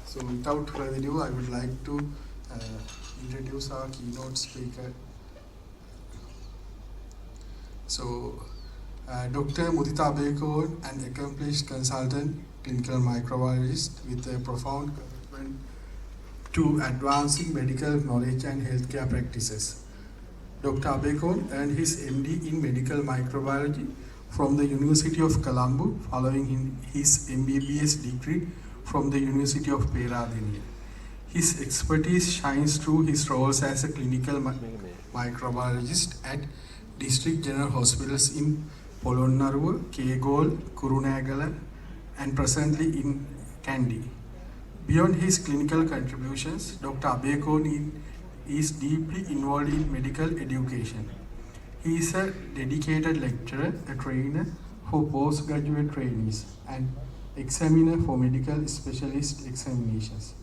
So without further ado, I would like to introduce our keynote speaker. So Dr. Muditha Abeykoon, an accomplished consultant, clinical microbiologist with a profound commitment to advancing medical knowledge and healthcare practices. Dr. Abeykoon earned his MD in medical microbiology from the University of Colombo, following his MBBS degree from the University of Peradeniya. His expertise shines through his roles as a clinical microbiologist at district general hospitals in Polonnaruwa, Kegol, Kurunegala, and presently in Kandy. Beyond his clinical contributions, Dr. Abeykoon is deeply involved in medical education. He is a dedicated lecturer, a trainer for postgraduate trainees, and examiner for medical specialist examinations.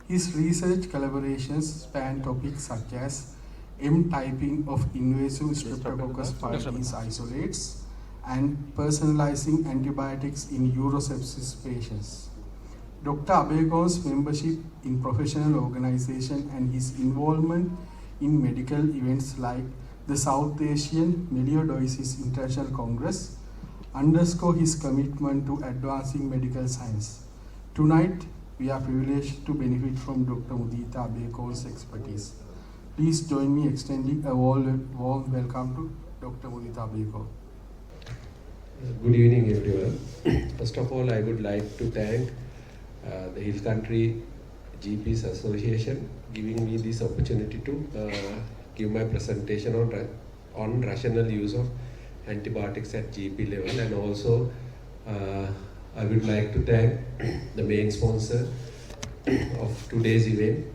His research collaborations span topics such as M-typing of invasive Streptococcus pyogenes isolates and personalizing antibiotics in urosepsis patients. Dr. Abeykoon's membership in professional organization and his involvement in medical events like the South Asian Melioidosis International Congress underscore his commitment to advancing medical science. Tonight, we are privileged to benefit from Dr. Muditha Abeykoon's expertise. Please join me extending a warm welcome to Dr. Muditha Abeykoon. Good evening, everyone. First of all, I would like to thank the Hill Country GPs Association giving me this opportunity to give my presentation on rational use of antibiotics at GP level, and also I would like to thank the main sponsor of today's event,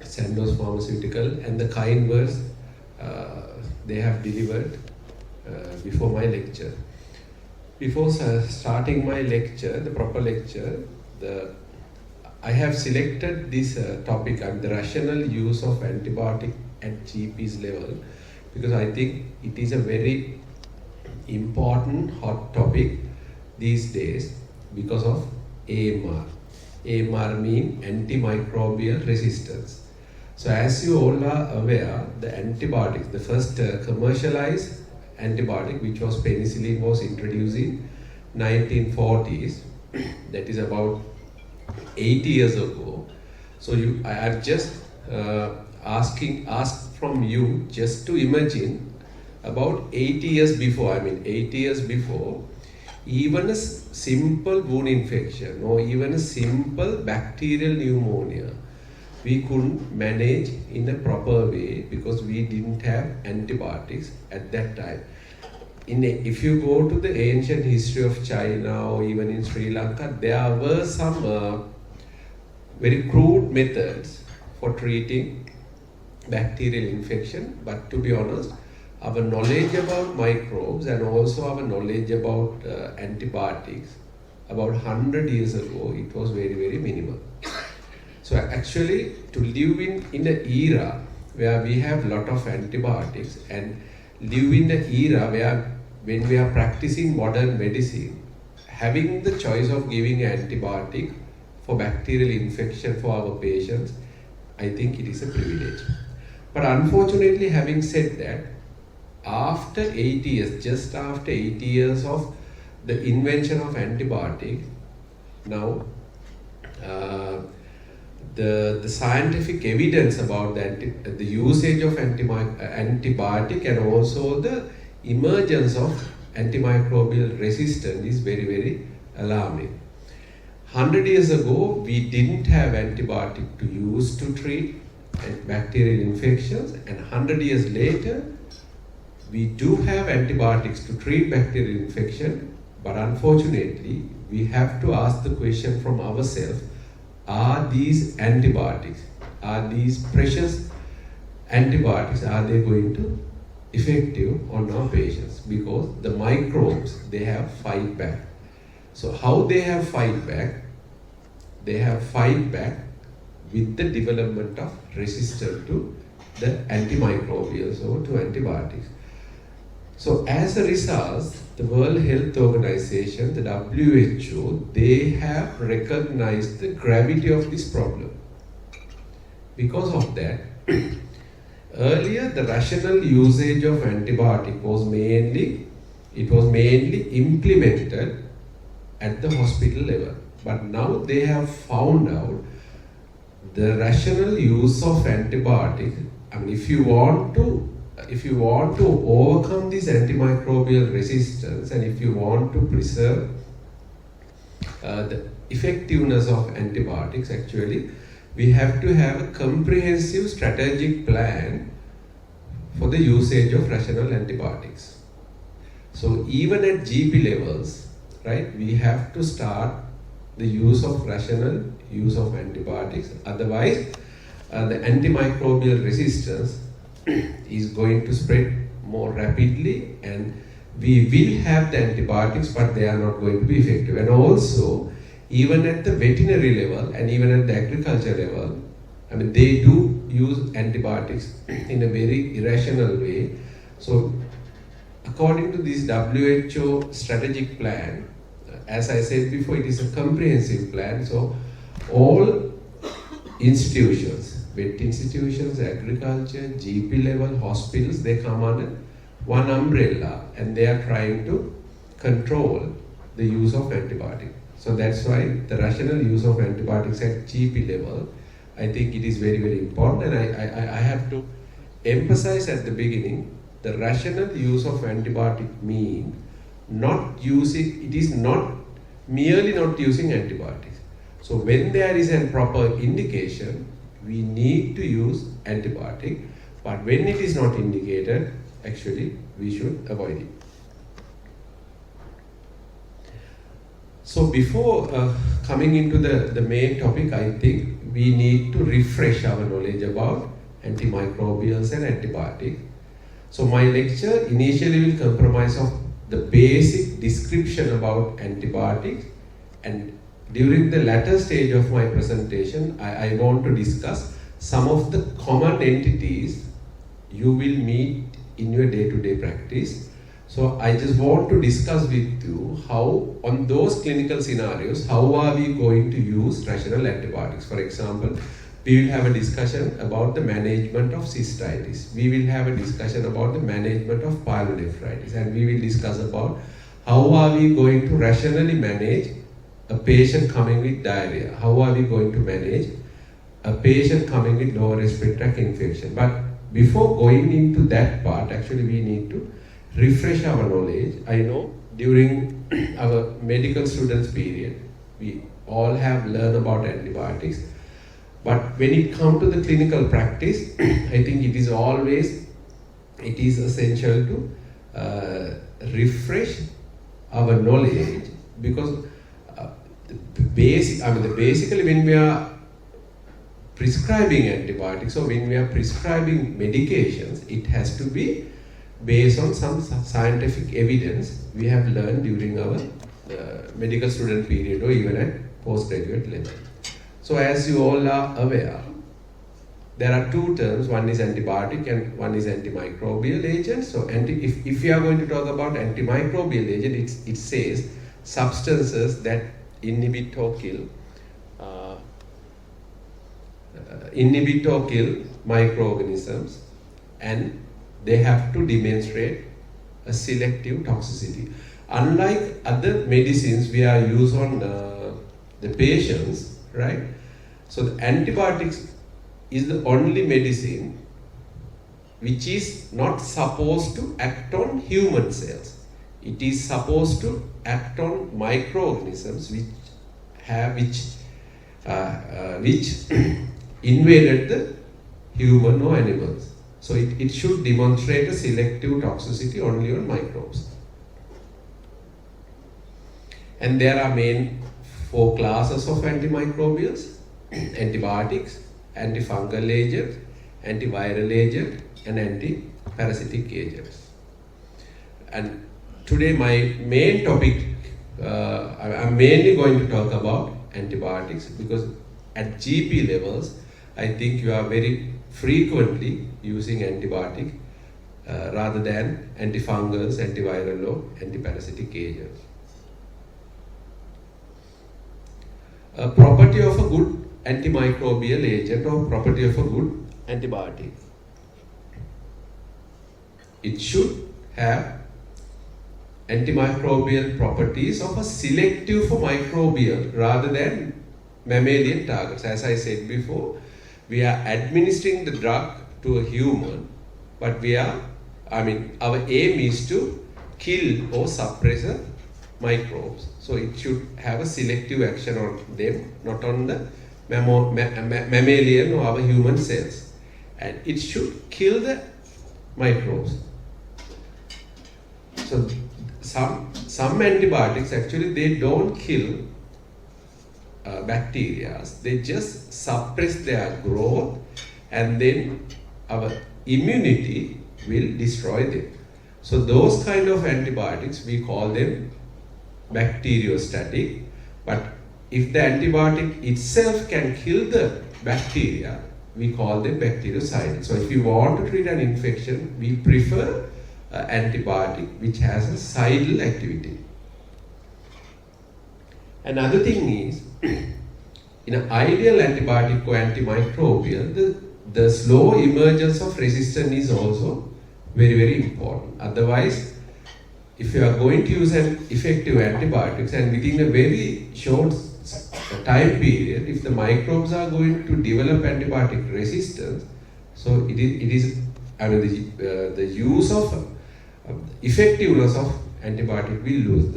Sandoz Pharmaceutical, and the kind words they have delivered before my lecture. Before starting my lecture, the proper lecture, I have selected this topic, the rational use of antibiotic at GP's level, because I think it is a very important hot topic these days because of AMR. AMR means antimicrobial resistance. So as you all are aware, the antibiotics, the first commercialized antibiotic, which was penicillin, was introduced in 1940s. That is about 80 years ago. So I have just asked from you just to imagine about 80 years before, 80 years before, even a simple wound infection or even a simple bacterial pneumonia, we couldn't manage in a proper way because we didn't have antibiotics at that time. If you go to the ancient history of China or even in Sri Lanka, there were some very crude methods for treating bacterial infection, but to be honest, our knowledge about microbes and also our knowledge about antibiotics about 100 years ago, it was very, very minimal. So actually, to live in an era where we have a lot of antibiotics and live in an era where when we are practicing modern medicine, having the choice of giving an antibiotic for bacterial infection for our patients, I think it is a privilege. But unfortunately, having said that, after 80 years, just after 80 years of the invention of antibiotic, now the scientific evidence about the usage of antibiotic and also the emergence of antimicrobial resistance is very, very alarming. 100 years ago, we didn't have antibiotic to use to treat bacterial infections, and 100 years later, we do have antibiotics to treat bacterial infection, but unfortunately, we have to ask the question from ourselves, are these antibiotics, are these precious antibiotics, are they going to effective on our patients? Because the microbes, they have fight back. So how they have fight back? They have fight back with the development of resistance to the antimicrobials or to antibiotics. So as a result, the World Health Organization, the WHO, they have recognized the gravity of this problem. Because of that, earlier the rational usage of antibiotic was mainly implemented at the hospital level. But now they have found out the rational use of antibiotic. I mean, if you want to overcome this antimicrobial resistance, and if you want to preserve the effectiveness of antibiotics, actually, we have to have a comprehensive strategic plan for the usage of rational antibiotics. So even at GP levels, right, we have to start the use of rational use of antibiotics. Otherwise, the antimicrobial resistance is going to spread more rapidly, and we will have the antibiotics, but they are not going to be effective. And also, even at the veterinary level and even at the agriculture level, I mean, they do use antibiotics in a very irrational way. So, according to this WHO strategic plan, as I said before, it is a comprehensive plan. So, all institutions, vet institutions, agriculture, GP level, hospitals, they come under one umbrella, and they are trying to control the use of antibiotics. So that's why the rational use of antibiotics at GP level, I think it is very, very important. And I have to emphasize at the beginning, the rational use of antibiotic means it is not merely not using antibiotics. So when there is a proper indication, we need to use antibiotic, but when it is not indicated, actually we should avoid it. So before coming into the main topic, I think we need to refresh our knowledge about antimicrobials and antibiotics. So my lecture initially will comprise of the basic description about antibiotics, and during the latter stage of my presentation, I want to discuss some of the common entities you will meet in your day-to-day practice. So I just want to discuss with you how, on those clinical scenarios, how are we going to use rational antibiotics. For example, we will have a discussion about the management of cystitis. We will have a discussion about the management of pyelonephritis, and we will discuss about how are we going to rationally manage a patient coming with diarrhea. How are we going to manage a patient coming with lower respiratory tract infection. But before going into that part, actually we need to refresh our knowledge. I know during our medical students period, we all have learned about antibiotics. But when it comes to the clinical practice, I think it is essential to refresh our knowledge, because basically when we are prescribing antibiotics or when we are prescribing medications, it has to be based on some scientific evidence we have learned during our medical student period or even at postgraduate level. So as you all are aware, there are two terms, one is antibiotic and one is antimicrobial agent. So if we are going to talk about antimicrobial agent, it says substances that inhibit or kill microorganisms, and they have to demonstrate a selective toxicity. Unlike other medicines we are used on the patients, right? So the antibiotics is the only medicine which is not supposed to act on human cells. It is supposed to act on microorganisms which invaded the human or animals. So it should demonstrate a selective toxicity only on microbes. And there are main 4 classes of antimicrobials: antibiotics, antifungal agent, antiviral agent, and antiparasitic agents. And today my main topic, I'm mainly going to talk about antibiotics, because at GP levels, I think you are very frequently using antibiotic rather than antifungals, antiviral or antiparasitic agents. A property of a good antimicrobial agent or property of a good antibiotic. It should have antimicrobial properties of a selective for microbial rather than mammalian targets. As I said before, we are administering the drug to a human, but our aim is to kill or suppress the microbes. So it should have a selective action on them, not on the mammalian or our human cells. And it should kill the microbes. So some antibiotics actually they don't kill bacteria, they just suppress their growth, and then our immunity will destroy them. So those kind of antibiotics we call them bacteriostatic, but if the antibiotic itself can kill the bacteria, we call them bactericidal. So if you want to treat an infection, we prefer antibiotic which has a cidal activity. Another thing is, in an ideal antibiotic or antimicrobial, the slow emergence of resistance is also very, very important. Otherwise, if you are going to use an effective antibiotics and within a very short time period, if the microbes are going to develop antibiotic resistance, so the use of effectiveness of antibiotic will lose.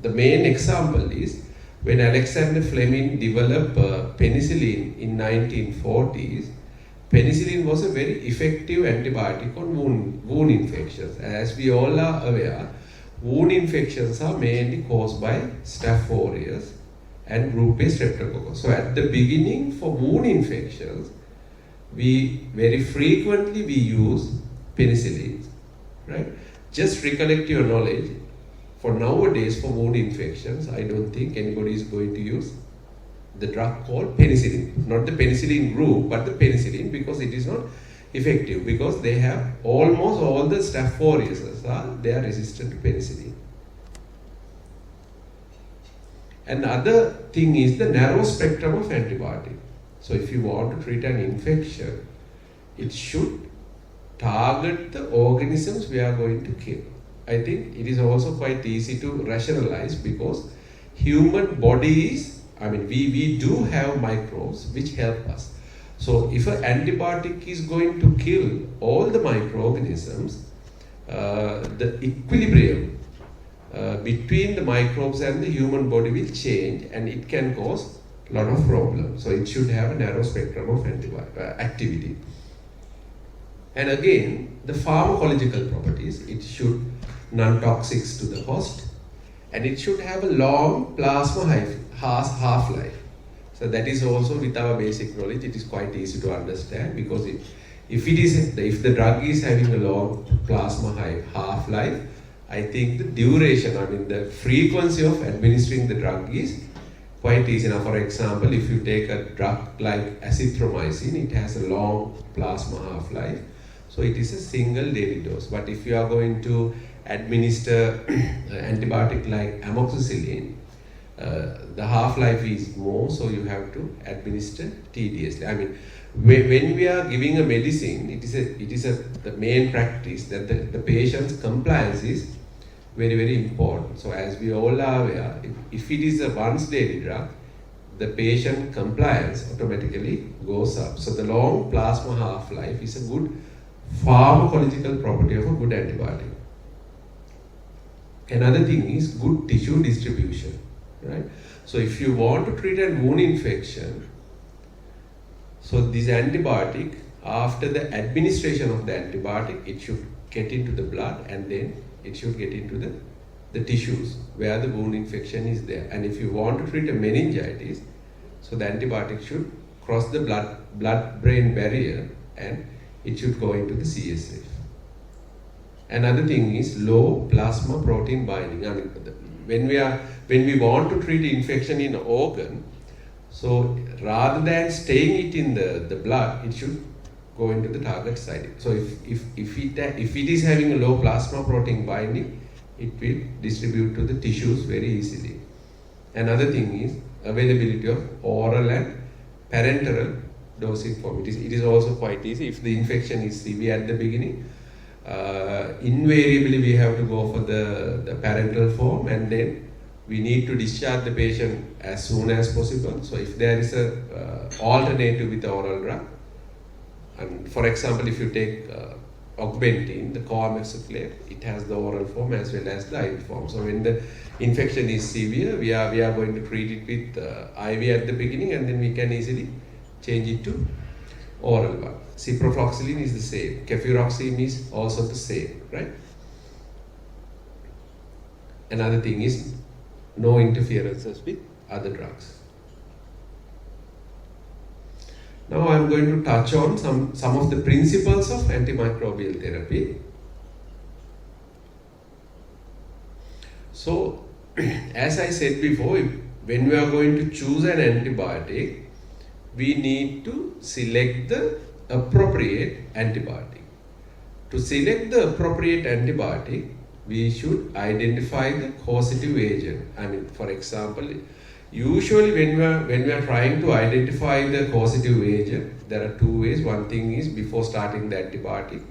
The main example is when Alexander Fleming developed penicillin in 1940s. Penicillin was a very effective antibiotic on wound infections. As we all are aware, wound infections are mainly caused by Staph aureus and group A streptococcus. So at the beginning for wound infections, we very frequently use penicillin, right? Just recollect your knowledge. For nowadays, for wound infections, I don't think anybody is going to use the drug called penicillin. Not the penicillin group, but the penicillin, because it is not effective, because they have almost all the Staph aureus they are resistant to penicillin. Another thing is the narrow spectrum of antibiotic. So if you want to treat an infection, it should target the organisms we are going to kill. I think it is also quite easy to rationalize, because human body is, we do have microbes which help us. So if an antibiotic is going to kill all the microorganisms, the equilibrium between the microbes and the human body will change, and it can cause a lot of problems. So it should have a narrow spectrum of activity. And again, the pharmacological properties, it should non-toxic to the host, and it should have a long plasma half-life. So that is also, with our basic knowledge, it is quite easy to understand, because if the drug is having a long plasma half-life, I think the duration, the frequency of administering the drug is quite easy. Now, for example, if you take a drug like azithromycin, it has a long plasma half-life, so it is a single daily dose. But if you are going to administer antibiotic like amoxicillin, the half-life is more, so you have to administer tediously. When we are giving a medicine, it is the main practice that the patient's compliance is very, very important. So as we all are aware, if it is a once daily drug, the patient compliance automatically goes up. So the long plasma half-life is a good pharmacological property of a good antibiotic. Another thing is good tissue distribution, right? So if you want to treat a wound infection, so this antibiotic, after the administration of the antibiotic, it should get into the blood, and then it should get into the tissues where the wound infection is there. And if you want to treat a meningitis, so the antibiotic should cross the blood-brain barrier, and it should go into the CSF. Another thing is low plasma protein binding. When we want to treat infection in an organ, so rather than staying it in the blood, it should go into the target site. So if it is having a low plasma protein binding, it will distribute to the tissues very easily. Another thing is availability of oral and parenteral dosing form. It is also quite easy. If the infection is severe at the beginning, invariably we have to go for the parenteral form, and then we need to discharge the patient as soon as possible. So if there is a alternative with the oral drug, and for example, if you take augmentin, the coamoxicillin, it has the oral form as well as the IV form. So when the infection is severe, we are going to treat it with IV at the beginning, and then we can easily change it to oral one. Ciprofloxacin is the same. Cefuroxime is also the same, right? Another thing is no interferences with other drugs. Now I am going to touch on some of the principles of antimicrobial therapy. So, as I said before, when we are going to choose an antibiotic, we need to select the appropriate antibiotic. To select the appropriate antibiotic, we should identify the causative agent. I mean, for example, usually when we are trying to identify the causative agent, there are two ways. One thing is, before starting the antibiotic,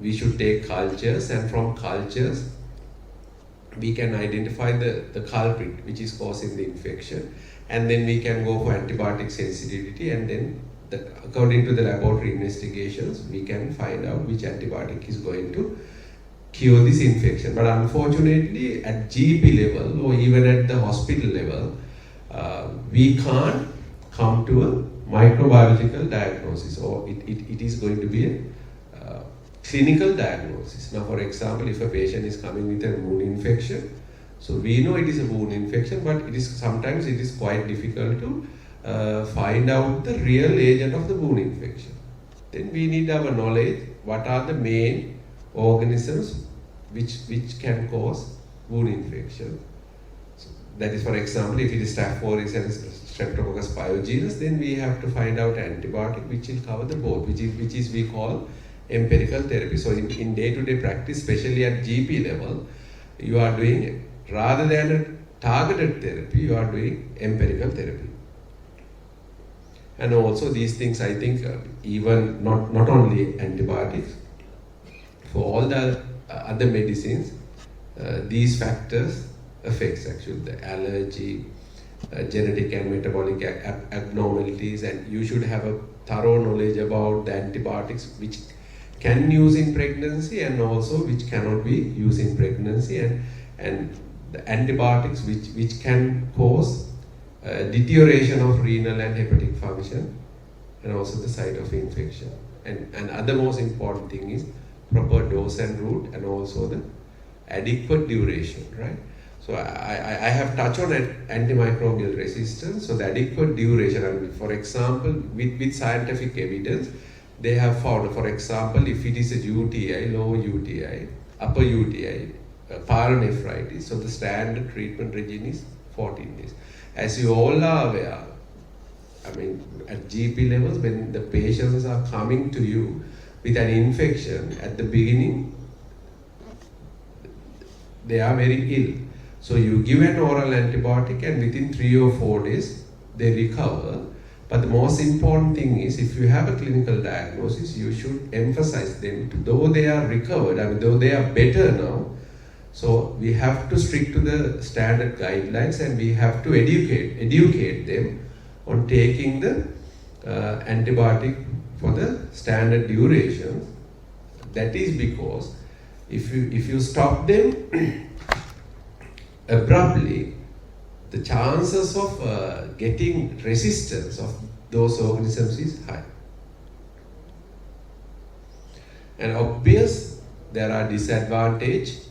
we should take cultures, and from cultures we can identify the culprit which is causing the infection, and then we can go for antibiotic sensitivity, and then according to the laboratory investigations we can find out which antibiotic is going to cure this infection. But unfortunately, at GP level or even at the hospital level, we can't come to a microbiological diagnosis, or it is going to be a clinical diagnosis. Now, for example, if a patient is coming with a wound infection, so we know it is a wound infection, but sometimes it is quite difficult to find out the real agent of the wound infection. Then we need our knowledge, what are the main organisms which can cause wound infection. So that is, for example, if it is Staph aureus and Streptococcus pyogenes, then we have to find out antibiotic which will cover the both, which is we call empirical therapy. So in day-to-day practice, especially at GP level, you are doing, rather than a targeted therapy, you are doing empirical therapy. And also these things, I think, even not only antibiotics, for all the other medicines, these factors affects actually the allergy, genetic and metabolic abnormalities, and you should have a thorough knowledge about the antibiotics which can use in pregnancy and also which cannot be used in pregnancy, and the antibiotics which can cause deterioration of renal and hepatic function, and also the site of infection. And other most important thing is proper dose and route, and also the adequate duration, right? So I have touched on antimicrobial resistance. So the adequate duration, I mean, for example, with scientific evidence, they have found, for example, if it is a UTI, low UTI, upper UTI, pyelonephritis, so the standard treatment regime is 14 days. As you all are aware, I mean, at GP levels, when the patients are coming to you with an infection at the beginning, they are very ill. So you give an oral antibiotic, and within 3 or 4 days they recover. But the most important thing is, if you have a clinical diagnosis, you should emphasize them, though they are recovered, I mean, though they are better now. So we have to stick to the standard guidelines, and we have to educate them on taking the antibiotic for the standard duration. That is because if you stop them abruptly, the chances of getting resistance of those organisms is high. And obvious, there are disadvantages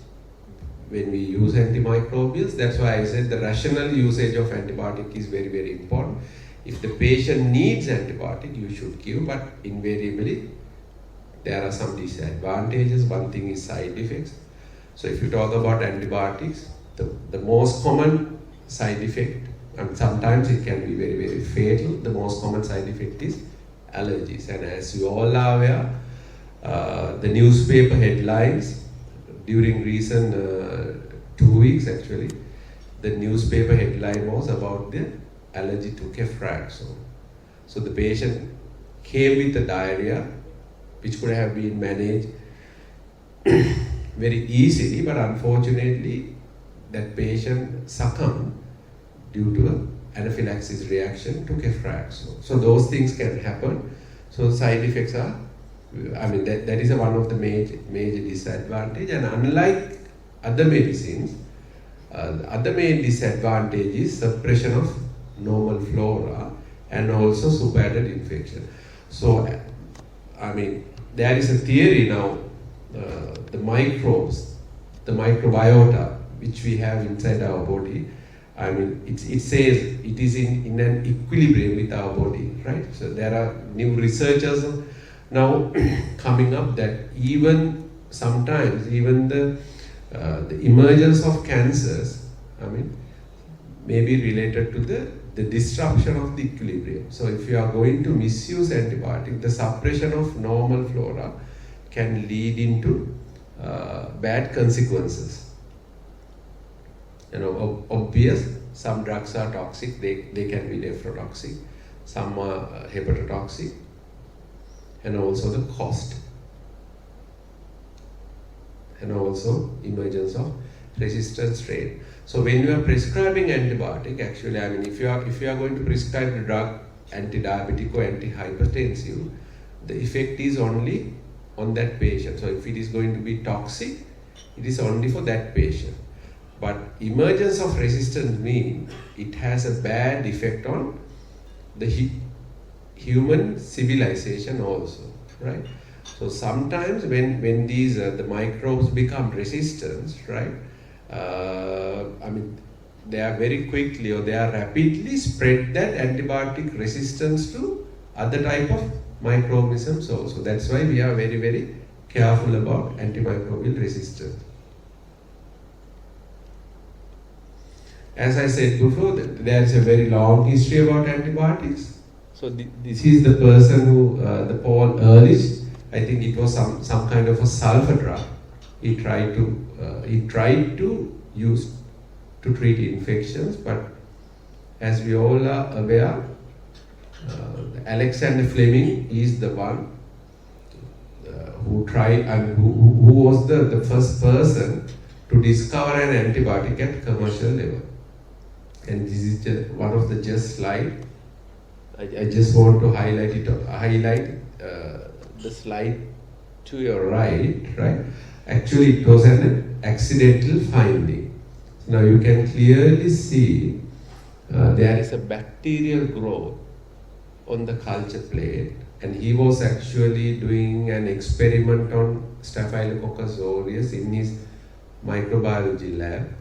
when we use antimicrobials. That's why I said the rational usage of antibiotic is very, very important. If the patient needs antibiotic, you should give, but invariably there are some disadvantages. One thing is side effects. So if you talk about antibiotics, the most common side effect, and sometimes it can be very, very fatal, the most common side effect is allergies. And as you all are aware, the newspaper headlines during recent 2 weeks actually, the newspaper headline was about the allergy to ceftriaxone. So the patient came with a diarrhea which could have been managed very easily, but unfortunately that patient succumbed due to an anaphylaxis reaction to ceftriaxone. So those things can happen. So side effects are, that is one of the major disadvantage. And unlike other medicines, the other main disadvantage is suppression of normal flora and also superadded infection. So, there is a theory now, the microbes, the microbiota, which we have inside our body, it says it is in an equilibrium with our body, right? So there are new researchers now coming up that even sometimes, even the emergence of cancers, may be related to the disruption of the equilibrium. So if you are going to misuse antibiotic, the suppression of normal flora can lead into bad consequences. Obvious, some drugs are toxic, they can be nephrotoxic, some are hepatotoxic, and also the cost, and also emergence of resistant strain. So when you are prescribing antibiotic, actually, if you are going to prescribe the drug anti-diabetic or anti-hypertensive, the effect is only on that patient. So if it is going to be toxic, it is only for that patient. But emergence of resistance means it has a bad effect on the human civilization also, right? So sometimes when these the microbes become resistant, right? They are very quickly or they are rapidly spread that antibiotic resistance to other type of microorganisms also. That's why we are very, very careful about antimicrobial resistance. As I said before, there is a very long history about antibiotics. So this is the person who, the Paul Ehrlich, I think it was some kind of a sulfur drug. He tried to use to treat infections, but as we all are aware, Alexander Fleming is the one who tried and who was the first person to discover an antibiotic at commercial level. And this is just one of the slide. I just want to highlight the slide to your right. Actually, it was an accidental finding. So now you can clearly see there is a bacterial growth on the culture plate, and he was actually doing an experiment on Staphylococcus aureus in his microbiology lab.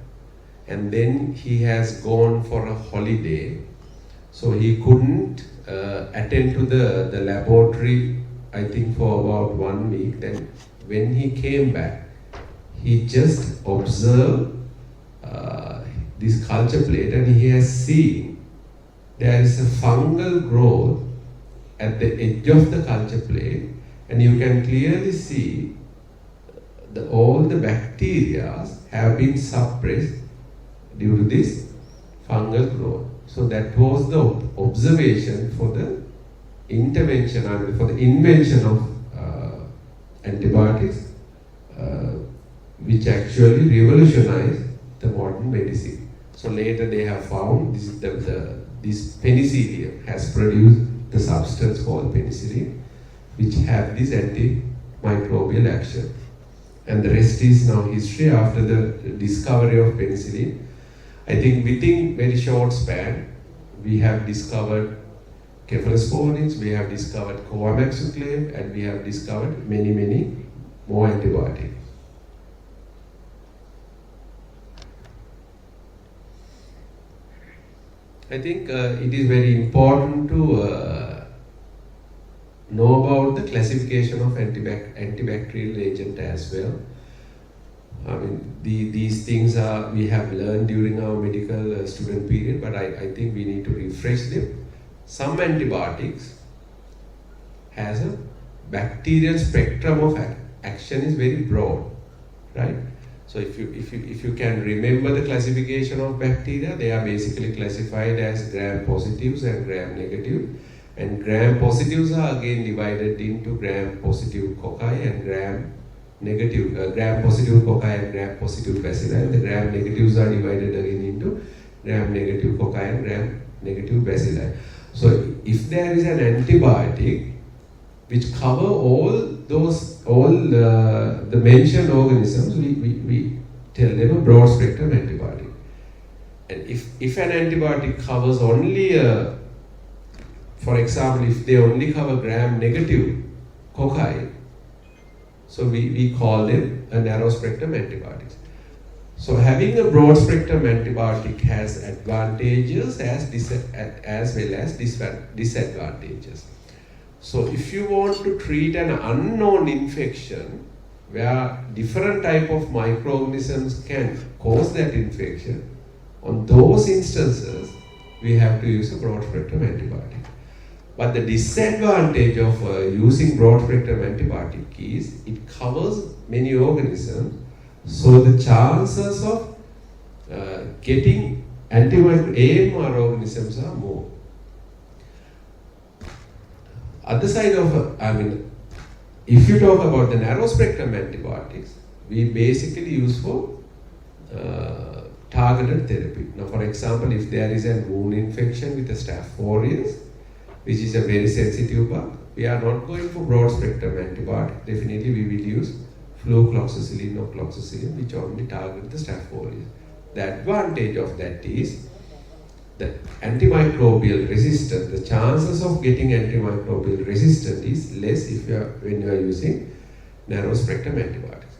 And then he has gone for a holiday, so he couldn't attend to the laboratory, I think, for about 1 week. Then when he came back, he just observed this culture plate, and he has seen there is a fungal growth at the edge of the culture plate, and you can clearly see all the bacteria have been suppressed due to this fungal growth. So that was the observation for the intervention, for the invention of antibiotics, which actually revolutionized the modern medicine. So later they have found this penicillium has produced the substance called penicillin, which have this antimicrobial action. And the rest is now history. After the discovery of penicillin, I think within very short span, we have discovered cephalosporins, we have discovered coamaxiclav, and we have discovered many, many more antibiotics. I think it is very important to know about the classification of antibacterial agent as well. These things we have learned during our medical student period, but I think we need to refresh them. Some antibiotics has a bacterial spectrum of action is very broad, right? So if you can remember the classification of bacteria, they are basically classified as gram-positives and gram-negative. And gram-positives are again divided into gram-positive cocci and gram-negative, gram-positive cocci and gram-positive bacilli. And the gram-negatives are divided again into gram-negative cocci and gram-negative bacilli. So if there is an antibiotic which cover all the mentioned organisms, we tell them a broad spectrum antibiotic. And if an antibiotic covers only for example, if they only cover gram-negative cocci, so we call them a narrow spectrum antibiotics. So having a broad spectrum antibiotic has advantages as well as disadvantages. So if you want to treat an unknown infection where different type of microorganisms can cause that infection, on those instances we have to use a broad spectrum antibiotic. But the disadvantage of using broad spectrum antibiotic is it covers many organisms, so the chances of getting AMR organisms are more. Other side of, if you talk about the narrow spectrum antibiotics, we basically use for targeted therapy. Now, for example, if there is a wound infection with a Staph aureus, which is a very sensitive bug, we are not going for broad spectrum antibiotic. Definitely, we will use flucloxacillin or cloxacillin, which only target the Staph aureus. The advantage of that is the antimicrobial resistance, the chances of getting antimicrobial resistance is less when you are using narrow spectrum antibiotics.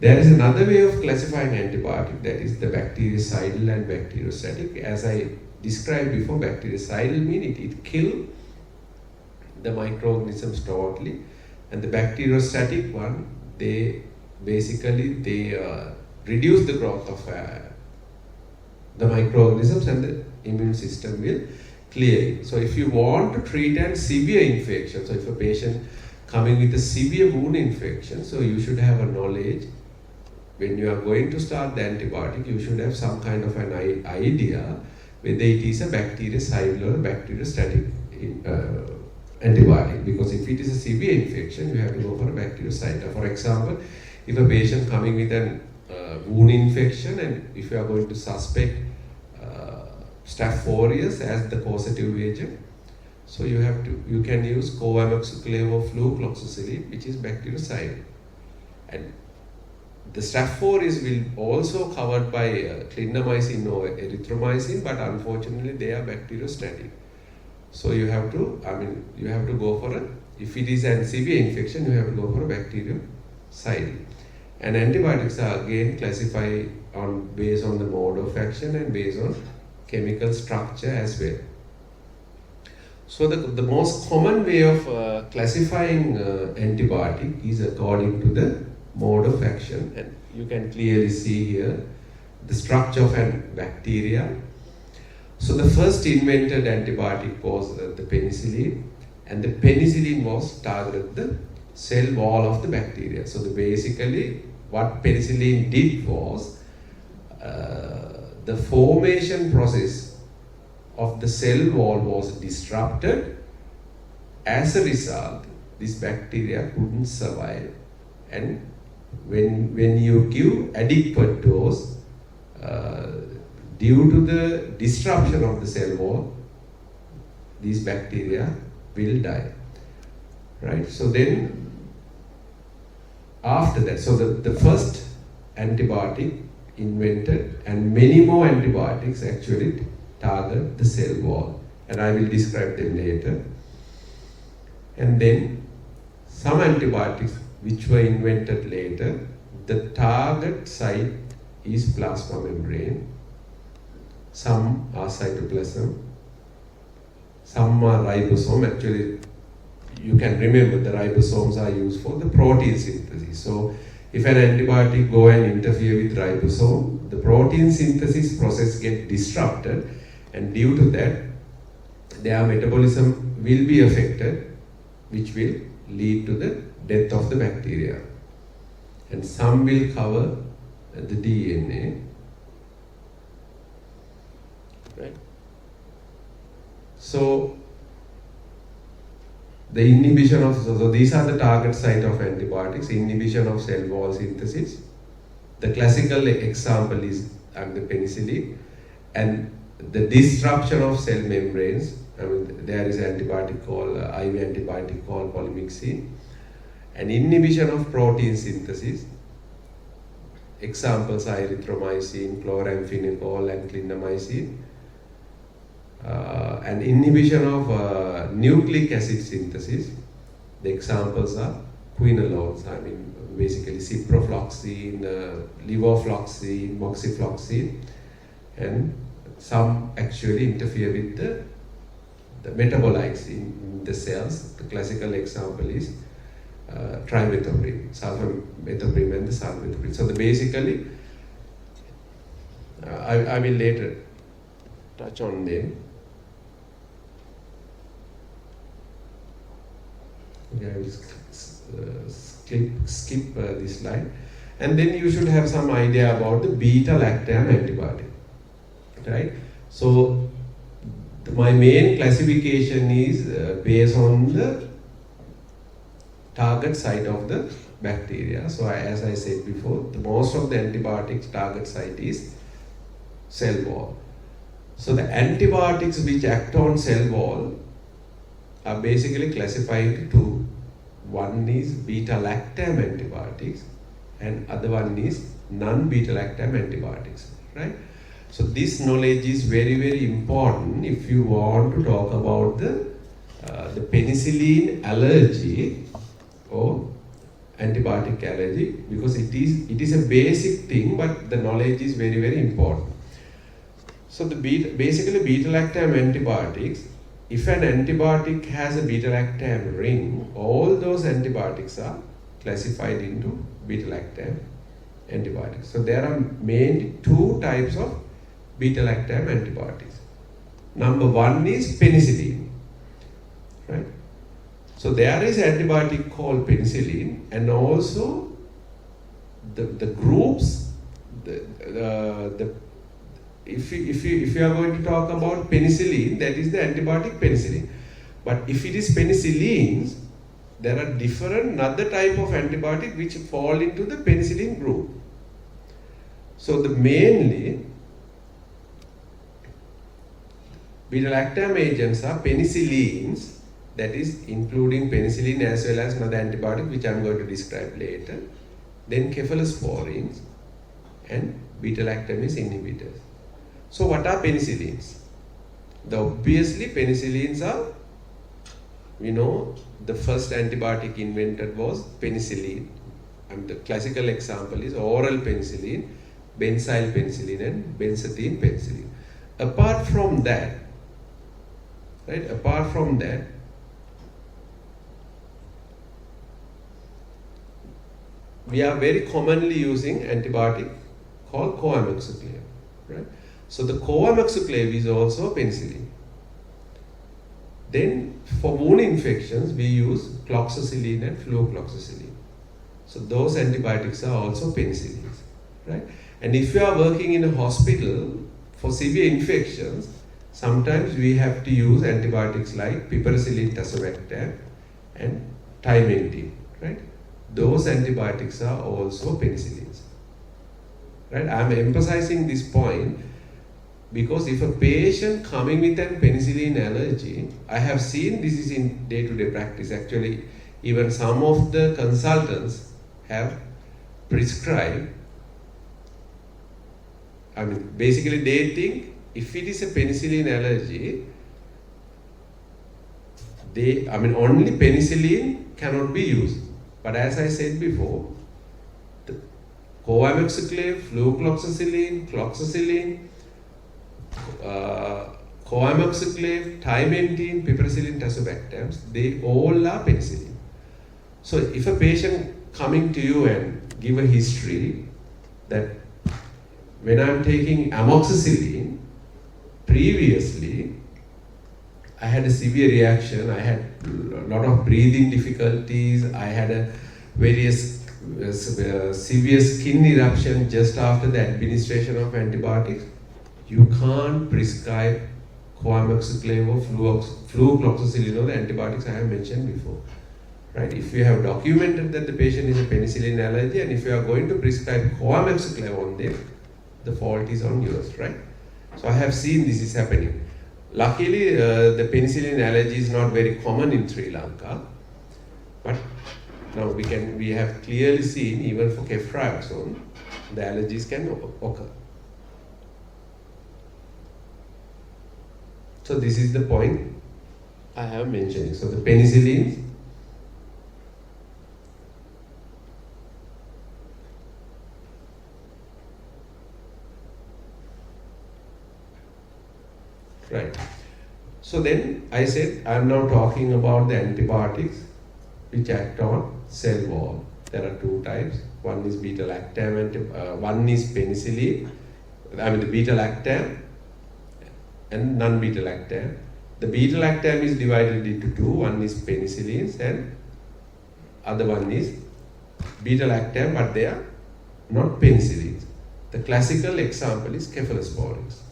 There is another way of classifying antibiotic, that is the bactericidal and bacteriostatic. As I described before, bactericidal means it kills the microorganisms totally, and the bacteriostatic one, they reduce the growth of the microorganisms and the immune system will clear it. So if you want to treat a severe infection, so if a patient coming with a severe wound infection, so you should have a knowledge when you are going to start the antibiotic, you should have some kind of an idea whether it is a bactericidal or a bacteriostatic antibiotic, because if it is a severe infection, you have to go for a bactericidal. For example, if a patient coming with a wound infection, and if you are going to suspect Staph aureus as the causative agent, so you can use coamoxiclav or flucloxacillin, which is bactericidal. And the Staph aureus will also covered by clindamycin or erythromycin, but unfortunately they are bacteriostatic. So you have to go for if it is a severe infection, you have to go for a bactericidal. And antibiotics are again classified based on the mode of action and based on chemical structure as well. So the most common way of classifying antibiotic is according to the mode of action, and you can clearly see here the structure of a bacteria. So the first invented antibiotic was the penicillin, and the penicillin was targeted the cell wall of the bacteria. So basically what penicillin did was the formation process of the cell wall was disrupted. As a result, this bacteria couldn't survive, and when you give adequate dose, due to the disruption of the cell wall, these bacteria will die, right? So then after that, so the first antibiotic invented, and many more antibiotics actually target the cell wall, and I will describe them later. And then some antibiotics which were invented later, the target site is plasma membrane, some are cytoplasm, some are ribosome. Actually, you can remember the ribosomes are used for the protein synthesis. So if an antibiotic go and interfere with ribosome, the protein synthesis process get disrupted, and due to that, their metabolism will be affected, which will lead to the death of the bacteria. And some will cover the DNA. Right? So the inhibition of, so these are the target site of antibiotics, inhibition of cell wall synthesis. The classical example is the penicillin, and the disruption of cell membranes. I mean, there is antibiotic called IV antibiotic called polymyxin, and inhibition of protein synthesis. Examples are erythromycin, chloramphenicol, and clindamycin. And inhibition of nucleic acid synthesis. The examples are quinolones, I mean basically ciprofloxacin, levofloxacin, moxifloxacin, and some actually interfere with the metabolites in the cells. The classical example is trimethoprim, sulfamethoprim and the sulfamethoprim. So basically, I will later touch on them. Okay, I will skip this slide. And then you should have some idea about the beta-lactam antibiotic. Right? So my main classification is based on the target site of the bacteria. So as I said before, most of the antibiotics target site is cell wall. So the antibiotics which act on cell wall are basically classified into two. One is beta-lactam antibiotics and other one is non-beta-lactam antibiotics, right? So this knowledge is very, very important if you want to talk about the penicillin allergy or antibiotic allergy, because it is a basic thing, but the knowledge is very, very important. So basically beta-lactam antibiotics, if an antibiotic has a beta-lactam ring, all those antibiotics are classified into beta-lactam antibiotics. So there are mainly two types of beta-lactam antibiotics. Number one is penicillin, right? So there is antibiotic called penicillin, and also the groups, if you are going to talk about penicillin, that is the antibiotic penicillin. But if it is penicillins, there are different another type of antibiotic which fall into the penicillin group. So the mainly beta-lactam agents are penicillins, that is including penicillin as well as another antibiotic which I am going to describe later. Then cephalosporins and beta-lactamase inhibitors. So what are penicillins? Obviously penicillins are, we know the first antibiotic invented was penicillin. And the classical example is oral penicillin, benzyl penicillin and benzathine penicillin. Apart from that, we are very commonly using antibiotic called coamoxiclav, right? So the coamoxiclav is also penicillin. Then for wound infections, we use cloxacillin and fluocloxacillin. So those antibiotics are also penicillins, right? And if you are working in a hospital for severe infections, sometimes we have to use antibiotics like piperacillin tazobactam and timentin, right? Those antibiotics are also penicillins, right? I am emphasizing this point because if a patient coming with a penicillin allergy, I have seen this is in day-to-day practice. Actually, even some of the consultants have prescribed. I mean, basically they think if it is a penicillin allergy, only penicillin cannot be used. But as I said before, the coamoxiclav, fluocloxacillin, cloxacillin, coamoxiclav, timentin, piperacillin tazobactams, they all are penicillin. So if a patient coming to you and give a history that when I am taking amoxicillin, previously I had a severe reaction. I had a lot of breathing difficulties. I had a various severe skin eruption just after the administration of antibiotics. You can't prescribe coamoxiclav or flucloxacillin or the antibiotics I have mentioned before. Right? If you have documented that the patient is a penicillin allergy, and if you are going to prescribe coamoxiclav on them, the fault is on yours, right? So I have seen this is happening. Luckily, the penicillin allergy is not very common in Sri Lanka, but now we have clearly seen even for ceftriaxone, the allergies can occur. So this is the point I have mentioned. So the penicillin, right. So then I said I am now talking about the antibiotics which act on cell wall. There are two types. One is beta-lactam, one is penicillin. The beta-lactam and non-beta-lactam. The beta-lactam is divided into two. One is penicillins and other one is beta-lactam, but they are not penicillins. The classical example is cephalosporins.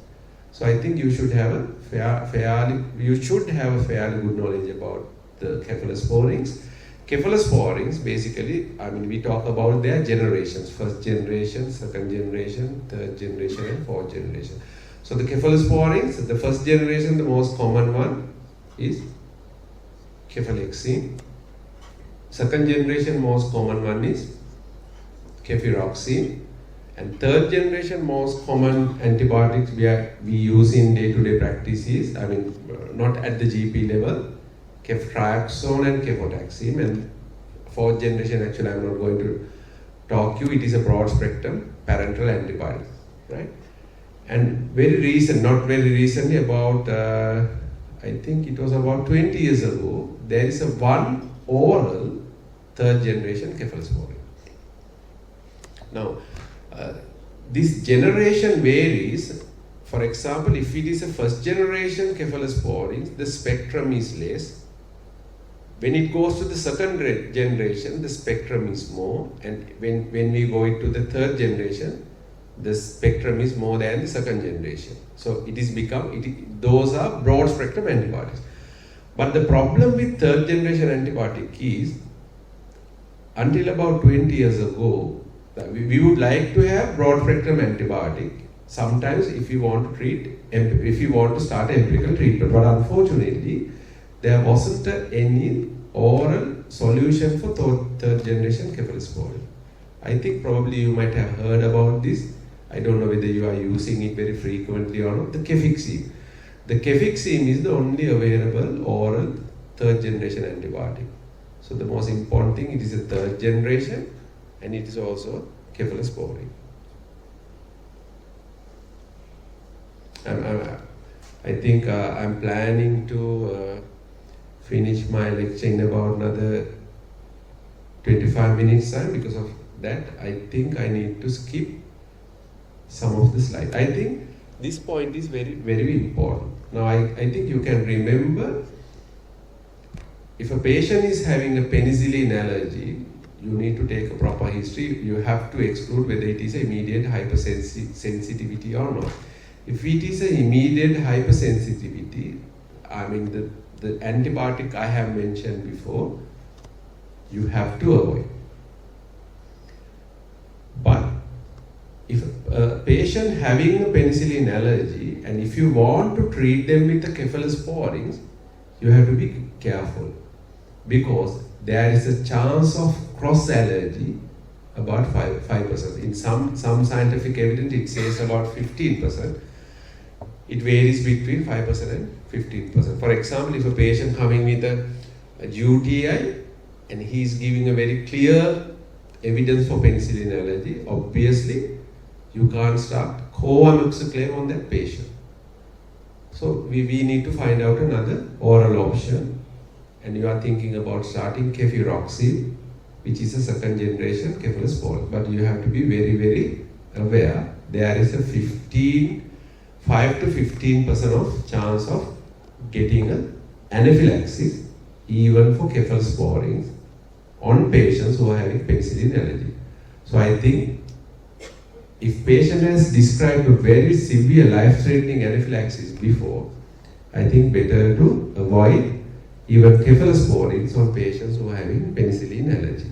So I think you should have a fairly good knowledge about the cephalosporins. Cephalosporins, basically, we talk about their generations: first generation, second generation, third generation, and fourth generation. So the cephalosporins, the first generation, the most common one is cefalexin. Second generation, most common one is cefuroxime. And third generation, most common antibiotics we use in day-to-day practice is, not at the GP level, ceftriaxone and cefotaxime. And fourth generation, actually I'm not going to talk you, it is a broad spectrum parenteral antibiotics, right? And not very recently, about, I think it was about 20 years ago, there is a one oral third generation cephalosporin. Now, this generation varies. For example, if it is a first generation cephalosporin, the spectrum is less. When it goes to the second generation, the spectrum is more. And when we go into the third generation, the spectrum is more than the second generation. So those are broad spectrum antibiotics. But the problem with third generation antibiotic is, until about 20 years ago, we would like to have broad spectrum antibiotic. Sometimes if you want to start empirical treatment, but unfortunately there wasn't any oral solution for third generation cephalosporin. I think probably you might have heard about this. I don't know whether you are using it very frequently or not. The cefixime. The cefixime is the only available oral third generation antibiotic. So the most important thing, it is a third generation, and it is also cephalosporin. I think I'm planning to finish my lecture in about another 25 minutes time. Because of that, I think I need to skip some of the slides. I think this point is very, very important. Now, I think you can remember, if a patient is having a penicillin allergy, you need to take a proper history. You have to exclude whether it is immediate hypersensitivity or not. If it is an immediate hypersensitivity, the antibiotic I have mentioned before, you have to avoid. But if a patient having a penicillin allergy, and if you want to treat them with the cephalosporins, you have to be careful, because there is a chance of cross allergy about 5%. In some scientific evidence, it says about 15%. It varies between 5% and 15%. For example, if a patient coming with a UTI and he is giving a very clear evidence for penicillin allergy, obviously you can't start coamoxiclav on that patient. So we need to find out another oral option. And you are thinking about starting cefuroxime, which is a second generation cephalosporin. But you have to be very, very aware. There is a 5 to 15% of chance of getting a anaphylaxis even for cephalosporins on patients who are having penicillin allergy. So I think if patient has described a very severe life-threatening anaphylaxis before, I think better to avoid even cephalosporins on patients who are having penicillin allergy.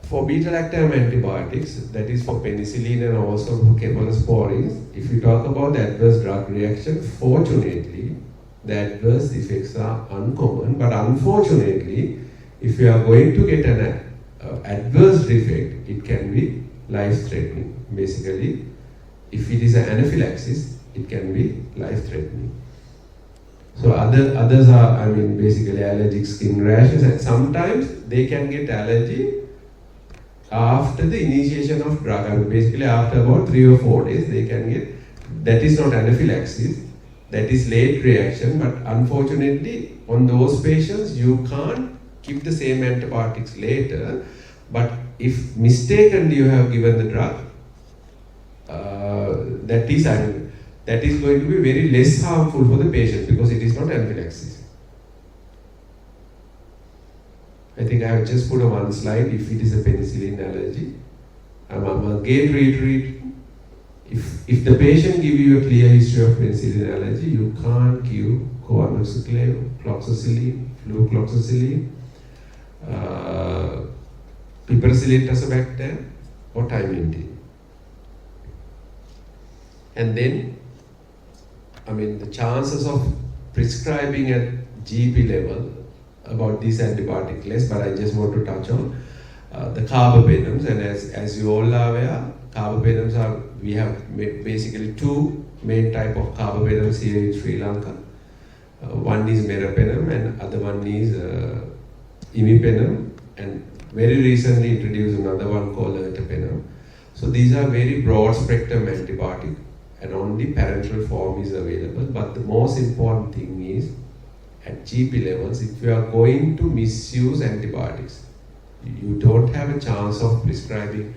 For beta-lactam antibiotics, that is for penicillin and also for cephalosporins, if you talk about the adverse drug reaction, fortunately, the adverse effects are uncommon, but unfortunately, if you are going to get an adverse effect, it can be life-threatening. Basically, if it is an anaphylaxis, it can be life-threatening. So others are, basically allergic skin rashes, and sometimes they can get allergy after the initiation of drug. Basically after about 3 or 4 days, they can get, that is not anaphylaxis, that is late reaction, but unfortunately on those patients you can't give the same antibiotics later, but if mistakenly you have given the drug, that is going to be very less harmful for the patient because it is not anaphylaxis. I think I have just put on one slide if it is a penicillin allergy. I'm again reiterating, if the patient gives you a clear history of penicillin allergy, you can't give coamoxiclav, cloxacillin, flucloxacillin, piperacillin tazobactam, or thymidine. And then, the chances of prescribing at GP level about these antibiotic less, but I just want to touch on the carbapenems. And as you all are aware, carbapenems we have basically 2 main type of carbapenems here in Sri Lanka. One is meropenem and other one is imipenem, and very recently introduced another one called ertapenem. So these are very broad spectrum antibiotic and only parenteral form is available. But the most important thing is at GP levels, if you are going to misuse antibiotics, you don't have a chance of prescribing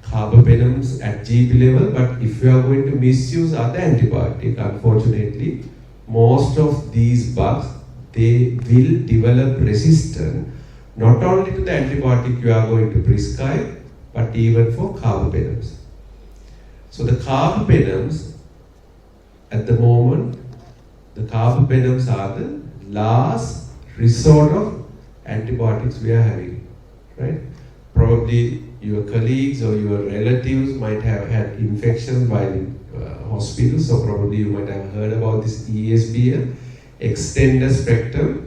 carbapenems at GP level, but if you are going to misuse other antibiotic, unfortunately, most of these bugs, they will develop resistance not only to the antibiotic you are going to prescribe, but even for carbapenems. So the carbapenems, at the moment, the carbapenems are the last resort of antibiotics we are having, right? Probably your colleagues or your relatives might have had infections while in hospital, so probably you might have heard about this ESBL, extended spectrum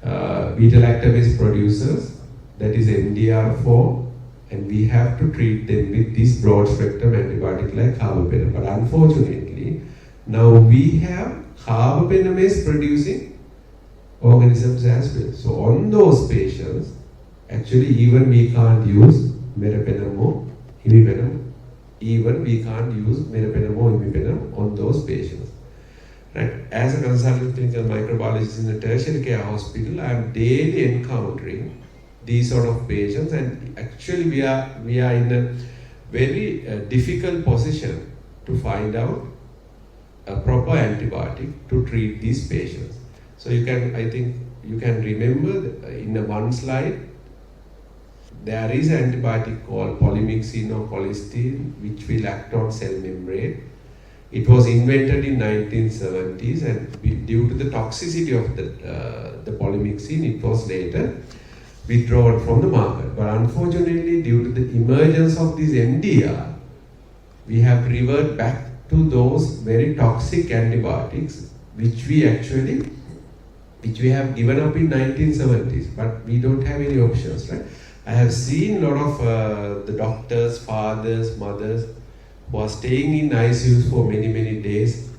beta-lactamase producers, that is MDR4, and we have to treat them with this broad spectrum antibiotic like carbapenem. But unfortunately, now we have carbapenemase producing organisms as well. So on those patients, actually even we can't use meropenem or imipenem. Even we can't use meropenem or imipenem on those patients. Right? As a consultant clinical microbiologist in a tertiary care hospital, I am daily encountering these sort of patients, and actually we are in a very difficult position to find out a proper antibiotic to treat these patients. So I think you can remember in the one slide, there is an antibiotic called polymyxin or colistin, which will act on cell membrane. It was invented in 1970s, and due to the toxicity of the polymyxin, it was later withdrawn from the market. But unfortunately, due to the emergence of this MDR, we have reverted back to those very toxic antibiotics, which we have given up in 1970s, but we don't have any options, right? I have seen a lot of the doctors, fathers, mothers who are staying in ICUs for many, many days,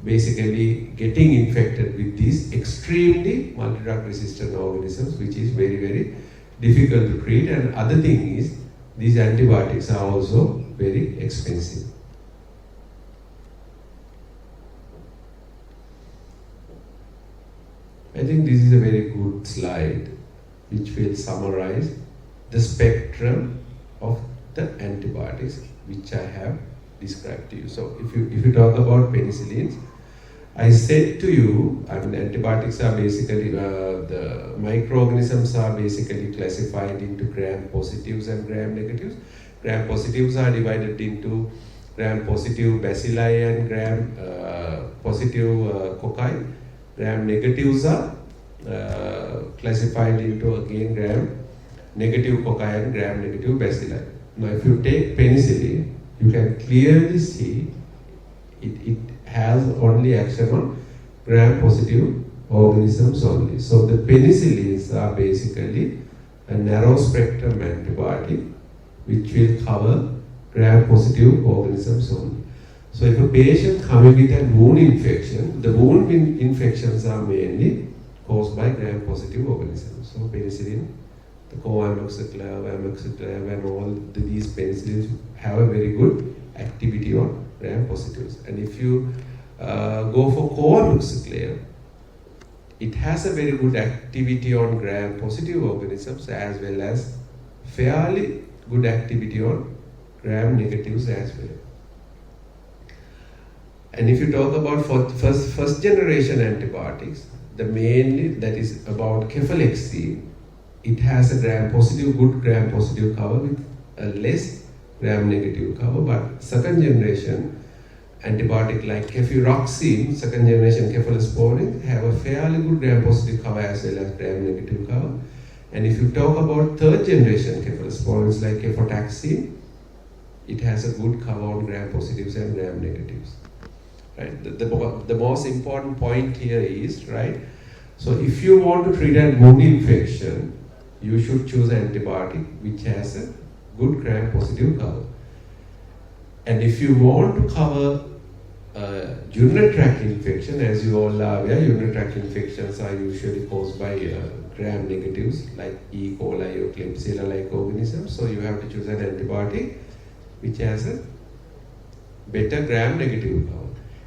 basically getting infected with these extremely multi-drug resistant organisms, which is very, very difficult to treat. And other thing is, these antibiotics are also very expensive. I think this is a very good slide which will summarize the spectrum of the antibiotics which I have described to you. So if you talk about penicillins, I said to you, I mean, antibiotics are basically, the microorganisms are basically classified into gram positives and gram negatives. Gram positives are divided into gram positive bacilli and gram positive cocci. Gram negatives are classified into again gram negative cocci and gram negative bacilli. Now if you take penicillin, you can clearly see it has only action on gram positive organisms only. So the penicillins are basically a narrow spectrum antibiotic which will cover gram positive organisms only. So if a patient coming with a wound infection, the wound infections are mainly caused by gram positive organisms. So penicillin, the co-amoxiclav, amoxiclav and all these penicillins have a very good activity on gram positives. And if you go for co-amoxiclav, it has a very good activity on gram positive organisms as well as fairly good activity on gram negatives as well. And if you talk about first generation antibiotics, the mainly that is about cefalexine, it has a gram positive, good gram positive cover with a less gram negative cover. But second generation antibiotic like cefuroxime, second generation cephalosporin, have a fairly good gram positive cover as well as gram negative cover. And if you talk about third generation cephalosporins like cefotaxime, it has a good cover on gram positives and gram negatives. Right? The most important point here is, right, so if you want to treat a wound infection, you should choose an antibiotic which has a good gram positive cover. And if you want to cover urinary tract infection, as you all are aware, urinary tract infections are usually caused by gram negatives like E. coli or Klebsiella-like organisms. So you have to choose an antibiotic which has a better gram negative cover.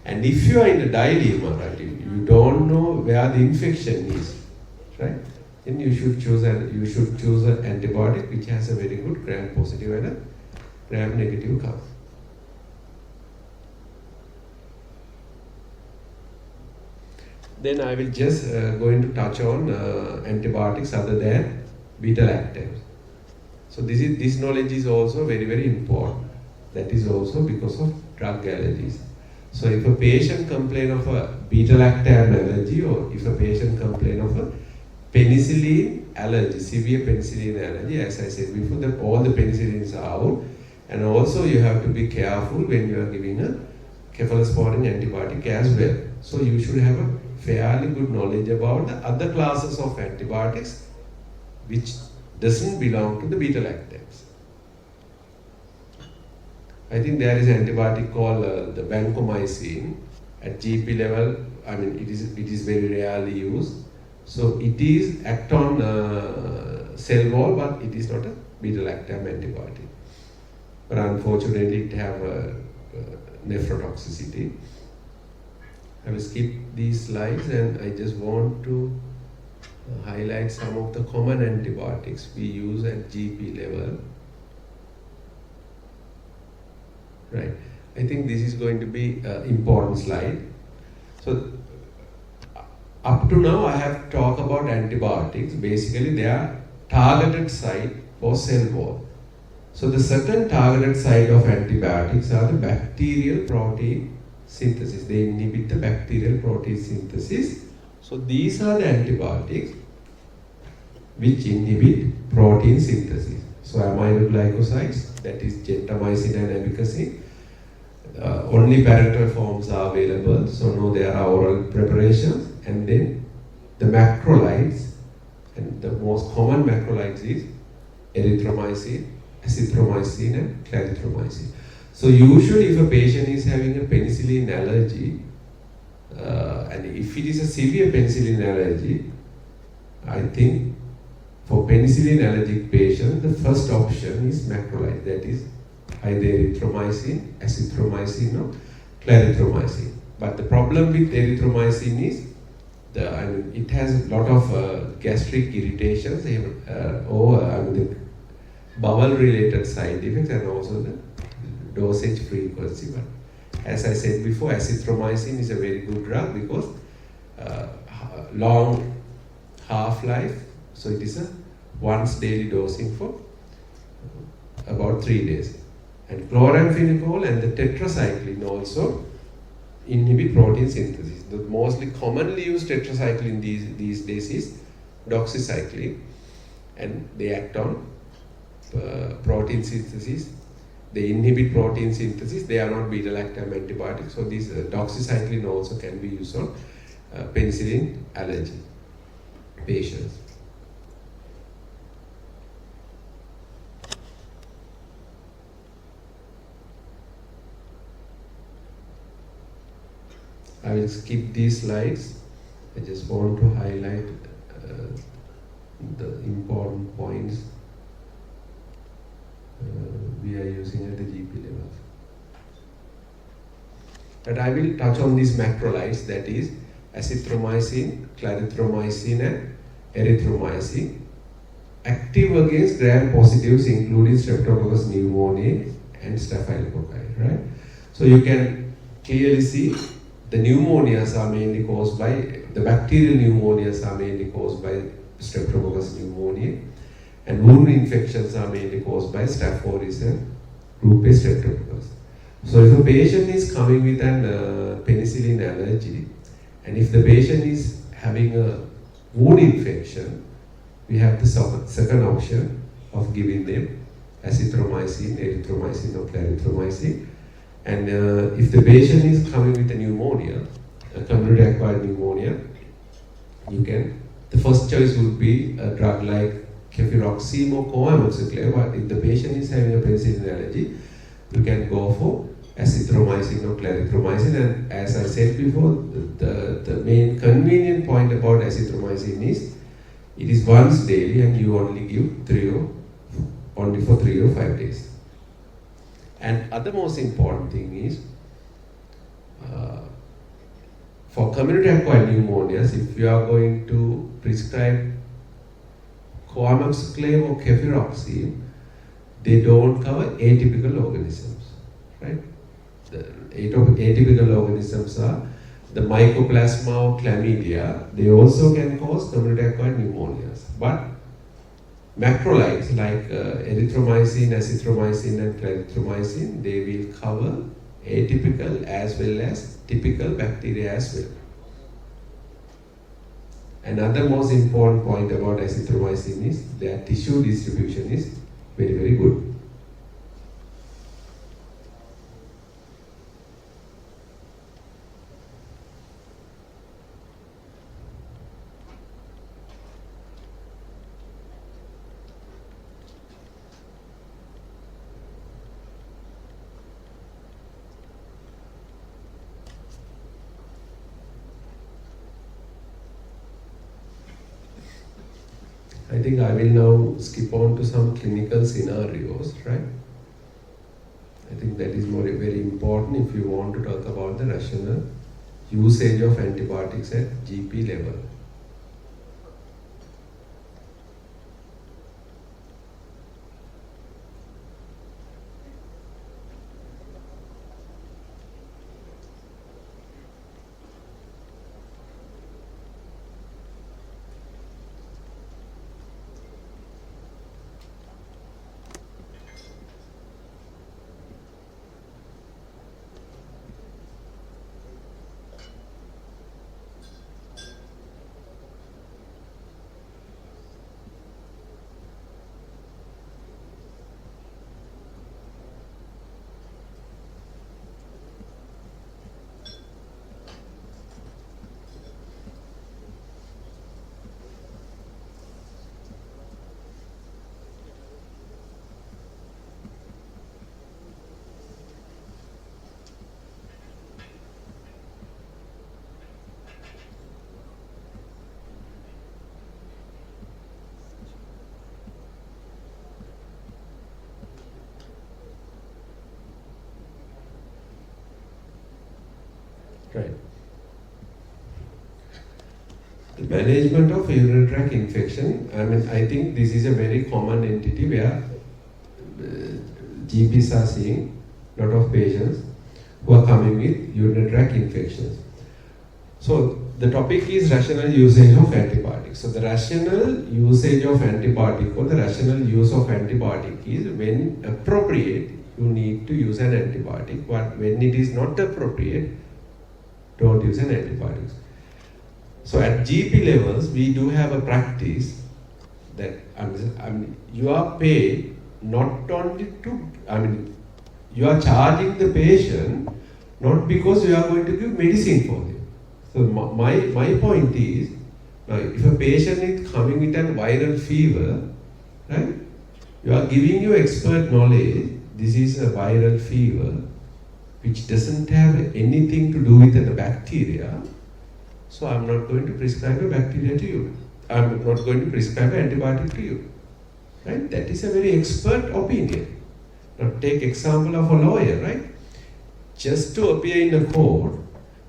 And if you are in a dilemma, right, you don't know where the infection is, right, then you should choose an antibiotic which has a very good gram positive and a gram negative cover. Then I will just going to touch on antibiotics other than beta-lactams. So this knowledge is also very, very important. That is also because of drug allergies. So if a patient complains of a beta-lactam allergy, or if a patient complains of a penicillin allergy, severe penicillin allergy, as I said before, that all the penicillins are out. And also you have to be careful when you are giving a cephalosporin antibiotic as well. So you should have a fairly good knowledge about the other classes of antibiotics which doesn't belong to the beta-lactams. I think there is an antibiotic called the vancomycin at GP level. I mean, it is very rarely used. So it is act on cell wall, but it is not a beta-lactam antibiotic. But unfortunately, it have nephrotoxicity. I will skip these slides, and I just want to highlight some of the common antibiotics we use at GP level. Right. I think this is going to be an important slide. So up to now I have talked about antibiotics. Basically they are targeted site for cell wall. So the second targeted site of antibiotics are the bacterial protein synthesis. They inhibit the bacterial protein synthesis. So these are the antibiotics which inhibit protein synthesis. So aminoglycosides, that is gentamicin and abeykoon, only parenteral forms are available, so no, there are oral preparations. And then the macrolides, and the most common macrolides is erythromycin, azithromycin and clarithromycin. So usually if a patient is having a penicillin allergy, and if it is a severe penicillin allergy, I think for penicillin allergic patient, the first option is macrolide, that is either erythromycin, azithromycin or clarithromycin. But the problem with erythromycin is it has a lot of gastric irritations, the bowel related side effects, and also the dosage frequency. But as I said before, azithromycin is a very good drug because long half-life, so it is a once daily dosing for about 3 days. And chloramphenicol and the tetracycline also inhibit protein synthesis. The mostly commonly used tetracycline these days is doxycycline, and they act on protein synthesis. They inhibit protein synthesis. They are not beta-lactam antibiotics. So these doxycycline also can be used on penicillin allergy patients. I will skip these slides. I just want to highlight the important points we are using at the GP level. But I will touch on these macrolides, that is azithromycin, clarithromycin and erythromycin, active against gram-positives including Streptococcus pneumoniae and Staphylococci, right? So you can clearly see the pneumonias are mainly caused by, the bacterial pneumonias are mainly caused by Streptococcus pneumoniae, and wound infections are mainly caused by Staph aureus and group A Streptococcus. So if a patient is coming with an penicillin allergy, and if the patient is having a wound infection, we have the second option of giving them azithromycin, erythromycin or clarithromycin. And if the patient is coming with a pneumonia, a community acquired pneumonia, the first choice would be a drug like cefuroxime or coamoxiclav. But if the patient is having a penicillin allergy, you can go for azithromycin or clarithromycin. And as I said before, the main convenient point about azithromycin is it is once daily and you only give only for 3 or 5 days. And other most important thing is, for community acquired pneumonias, if you are going to prescribe coamoxiclav or cefuroxime, they don't cover atypical organisms, right? The atypical organisms are the mycoplasma or chlamydia. They also can cause community acquired pneumonias. But macrolides like erythromycin, azithromycin and clarithromycin, they will cover atypical as well as typical bacteria as well. Another most important point about azithromycin is their tissue distribution is very, very good. I think I will now skip on to some clinical scenarios, right? I think that is very important if you want to talk about the rational usage of antibiotics at GP level. Right. management of urinary tract infection, I think this is a very common entity where GPs are seeing a lot of patients who are coming with urinary tract infections. So the topic is rational usage of antibiotics. So the rational usage of antibiotic or the rational use of antibiotic is when appropriate, you need to use an antibiotic, but when it is not appropriate, don't use an antibiotic. So at GP levels, we do have a practice that you are paid not only to, you are charging the patient not because you are going to give medicine for them. So my point is, if a patient is coming with a viral fever, right, you are giving your expert knowledge, this is a viral fever which doesn't have anything to do with the bacteria, so I'm not going to prescribe a bacteria to you. I'm not going to prescribe an antibiotic to you. Right? That is a very expert opinion. Now take example of a lawyer, right? Just to appear in a court,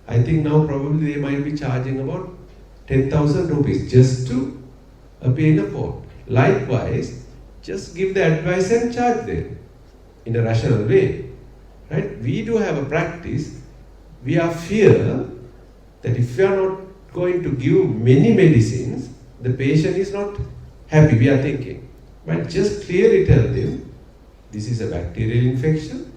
I think now probably they might be charging about 10,000 rupees just to appear in a court. Likewise, just give the advice and charge them in a rational way. Right? We do have a practice, we are fear that if we are not going to give many medicines, the patient is not happy, we are thinking. But just clearly tell them, this is a bacterial infection,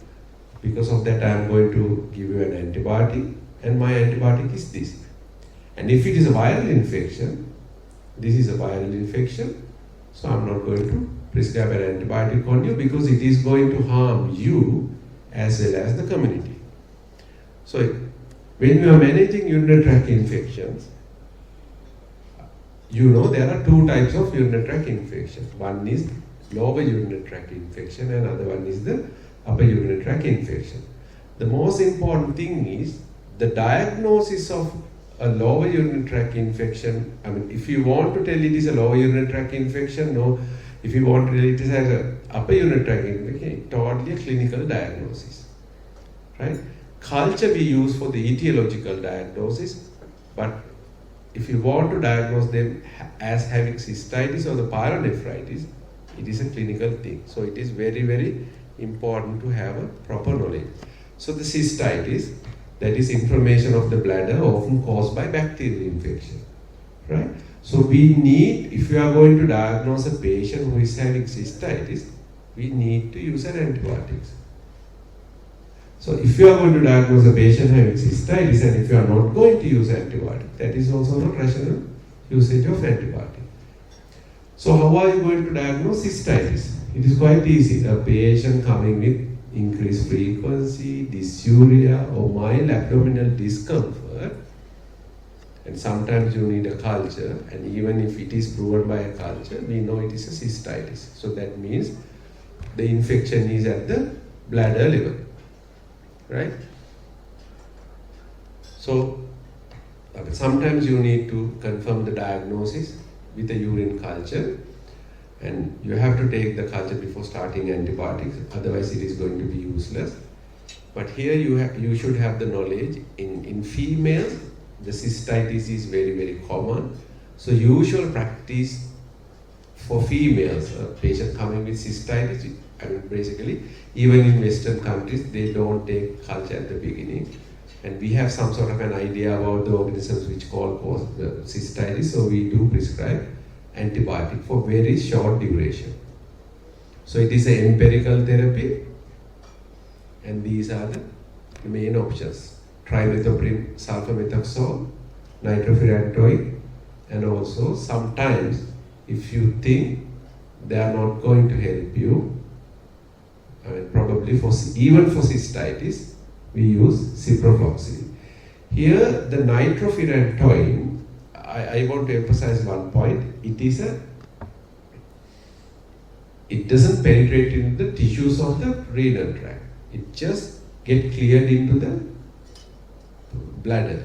because of that I am going to give you an antibiotic, and my antibiotic is this. And if it is a viral infection, this is a viral infection, so I am not going to prescribe an antibiotic on you because it is going to harm you as well as the community. So when you are managing urinary tract infections, you know there are two types of urinary tract infection. One is lower urinary tract infection and other one is the upper urinary tract infection. The most important thing is the diagnosis of a lower urinary tract infection. If you want to tell it is a lower urinary tract infection, no. If you want to tell it is an upper urinary tract infection, totally a clinical diagnosis. Right? Culture we use for the etiological diagnosis, but if you want to diagnose them as having cystitis or the pyelonephritis, it is a clinical thing. So it is very, very important to have a proper knowledge. So the cystitis, that is inflammation of the bladder, often caused by bacterial infection. Right? So we need, if you are going to diagnose a patient who is having cystitis, we need to use an antibiotics. So if you are going to diagnose a patient having cystitis and if you are not going to use antibiotic, that is also not rational usage of antibiotic. So how are you going to diagnose cystitis? It is quite easy. A patient coming with increased frequency, dysuria or mild abdominal discomfort, and sometimes you need a culture, and even if it is proven by a culture, we know it is a cystitis. So that means the infection is at the bladder level. Right? So sometimes you need to confirm the diagnosis with a urine culture, and you have to take the culture before starting antibiotics, otherwise it is going to be useless. But here you should have the knowledge. In females, the cystitis is very, very common. So usual practice for females, a patient coming with cystitis, basically, even in Western countries, they don't take culture at the beginning. And we have some sort of an idea about the organisms which cause the cystitis, so we do prescribe antibiotic for very short duration. So it is an empirical therapy, and these are the main options: trimethoprim, sulfamethoxazole, nitrofurantoin, and also sometimes if you think they are not going to help you, probably even for cystitis, we use ciprofloxacin. Here, the nitrofurantoin, I want to emphasize one point. It doesn't penetrate into the tissues of the renal tract. It just gets cleared into the bladder.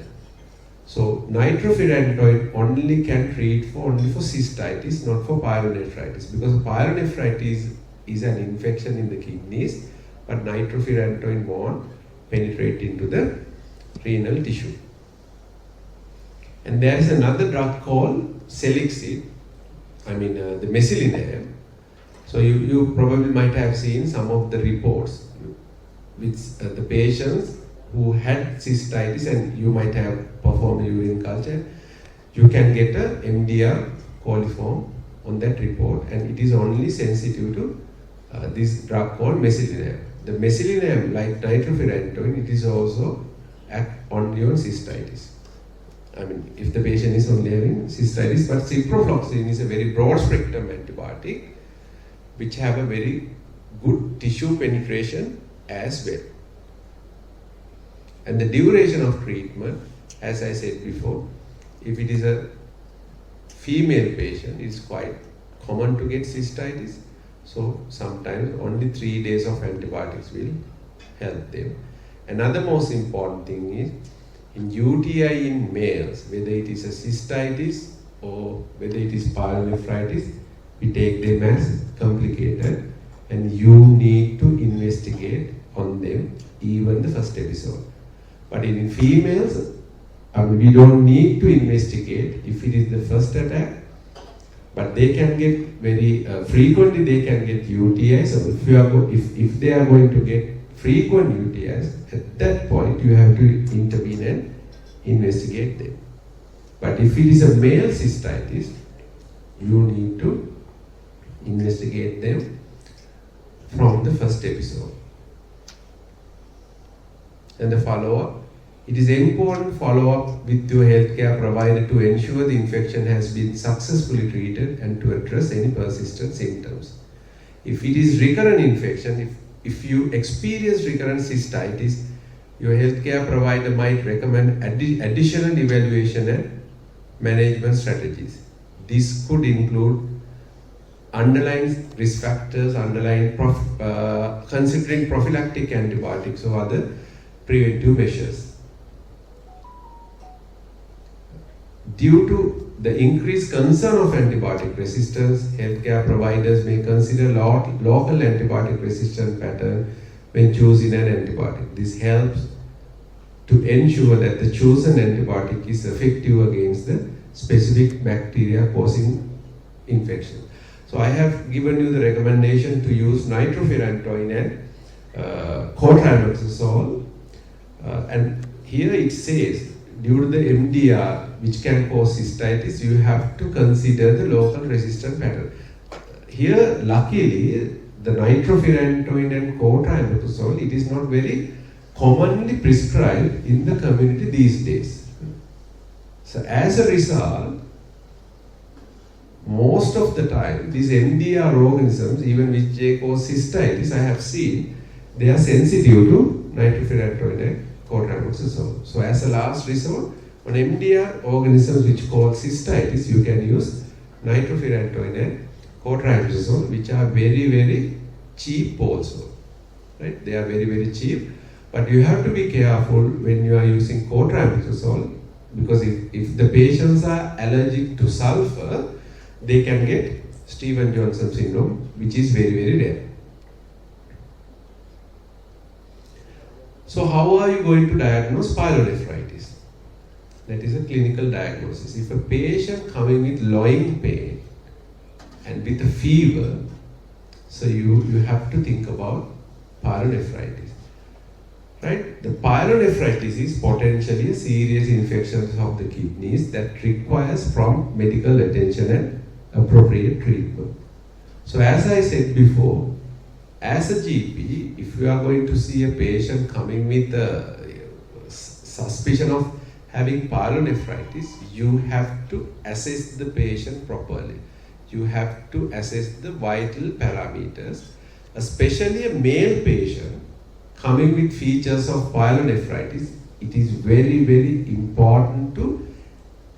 So nitrofurantoin only can treat only for cystitis, not for pyelonephritis, because pyelonephritis is an infection in the kidneys, but nitrofurantoin won't penetrate into the renal tissue. And there is another drug called Selexid, the mesalinam. So you probably might have seen some of the reports with the patients who had cystitis, and you might have performed urine culture. You can get a MDR coliform on that report, and it is only sensitive to this drug called mesalinam. The mesalinam, like nitrofurantoin, it is also act only on cystitis. If the patient is only having cystitis, but ciprofloxacin is a very broad spectrum antibiotic which have a very good tissue penetration as well. And the duration of treatment, as I said before, if it is a female patient, it's quite common to get cystitis. So sometimes only 3 days of antibiotics will help them. Another most important thing is, in UTI in males, whether it is a cystitis or whether it is pyelonephritis, we take them as complicated, and you need to investigate on them even the first episode. But in females, we don't need to investigate if it is the first attack, but they can get very frequently they can get UTIs. So if they are going to get frequent UTIs, at that point you have to intervene and investigate them. But if it is a male cystitis, you need to investigate them from the first episode. And the follow-up. It is important follow-up with your healthcare provider to ensure the infection has been successfully treated and to address any persistent symptoms. If it is recurrent infection, if you experience recurrent cystitis, your healthcare provider might recommend additional evaluation and management strategies. This could include underlying risk factors, considering prophylactic antibiotics or other preventive measures. Due to the increased concern of antibiotic resistance, healthcare providers may consider local antibiotic resistance pattern when choosing an antibiotic. This helps to ensure that the chosen antibiotic is effective against the specific bacteria causing infection. So I have given you the recommendation to use nitrofurantoin and cotrimazole, and here it says, due to the MDR which can cause cystitis, you have to consider the local resistant pattern. Here, luckily, the nitrofurantoin and cotrimazole, it is not very commonly prescribed in the community these days. So as a result, most of the time, these MDR organisms, even which they cause cystitis, I have seen, they are sensitive to nitrofurantoin and cotrimazole. So as a last resort, on MDR organisms which cause cystitis, you can use nitrofurantoin and cotrimazole, which are very, very cheap also. Right? They are very, very cheap. But you have to be careful when you are using cotrimazole, because if the patients are allergic to sulfur, they can get Stevens-Johnson syndrome, which is very, very rare. So how are you going to diagnose pyelonephritis? That is a clinical diagnosis. If a patient coming with loin pain and with a fever, so you have to think about pyelonephritis. Right? The pyelonephritis is potentially a serious infection of the kidneys that requires prompt medical attention and appropriate treatment. So as I said before, as a GP, if you are going to see a patient coming with a suspicion of having pyelonephritis, you have to assess the patient properly. You have to assess the vital parameters, especially a male patient coming with features of pyelonephritis. It is very, very important to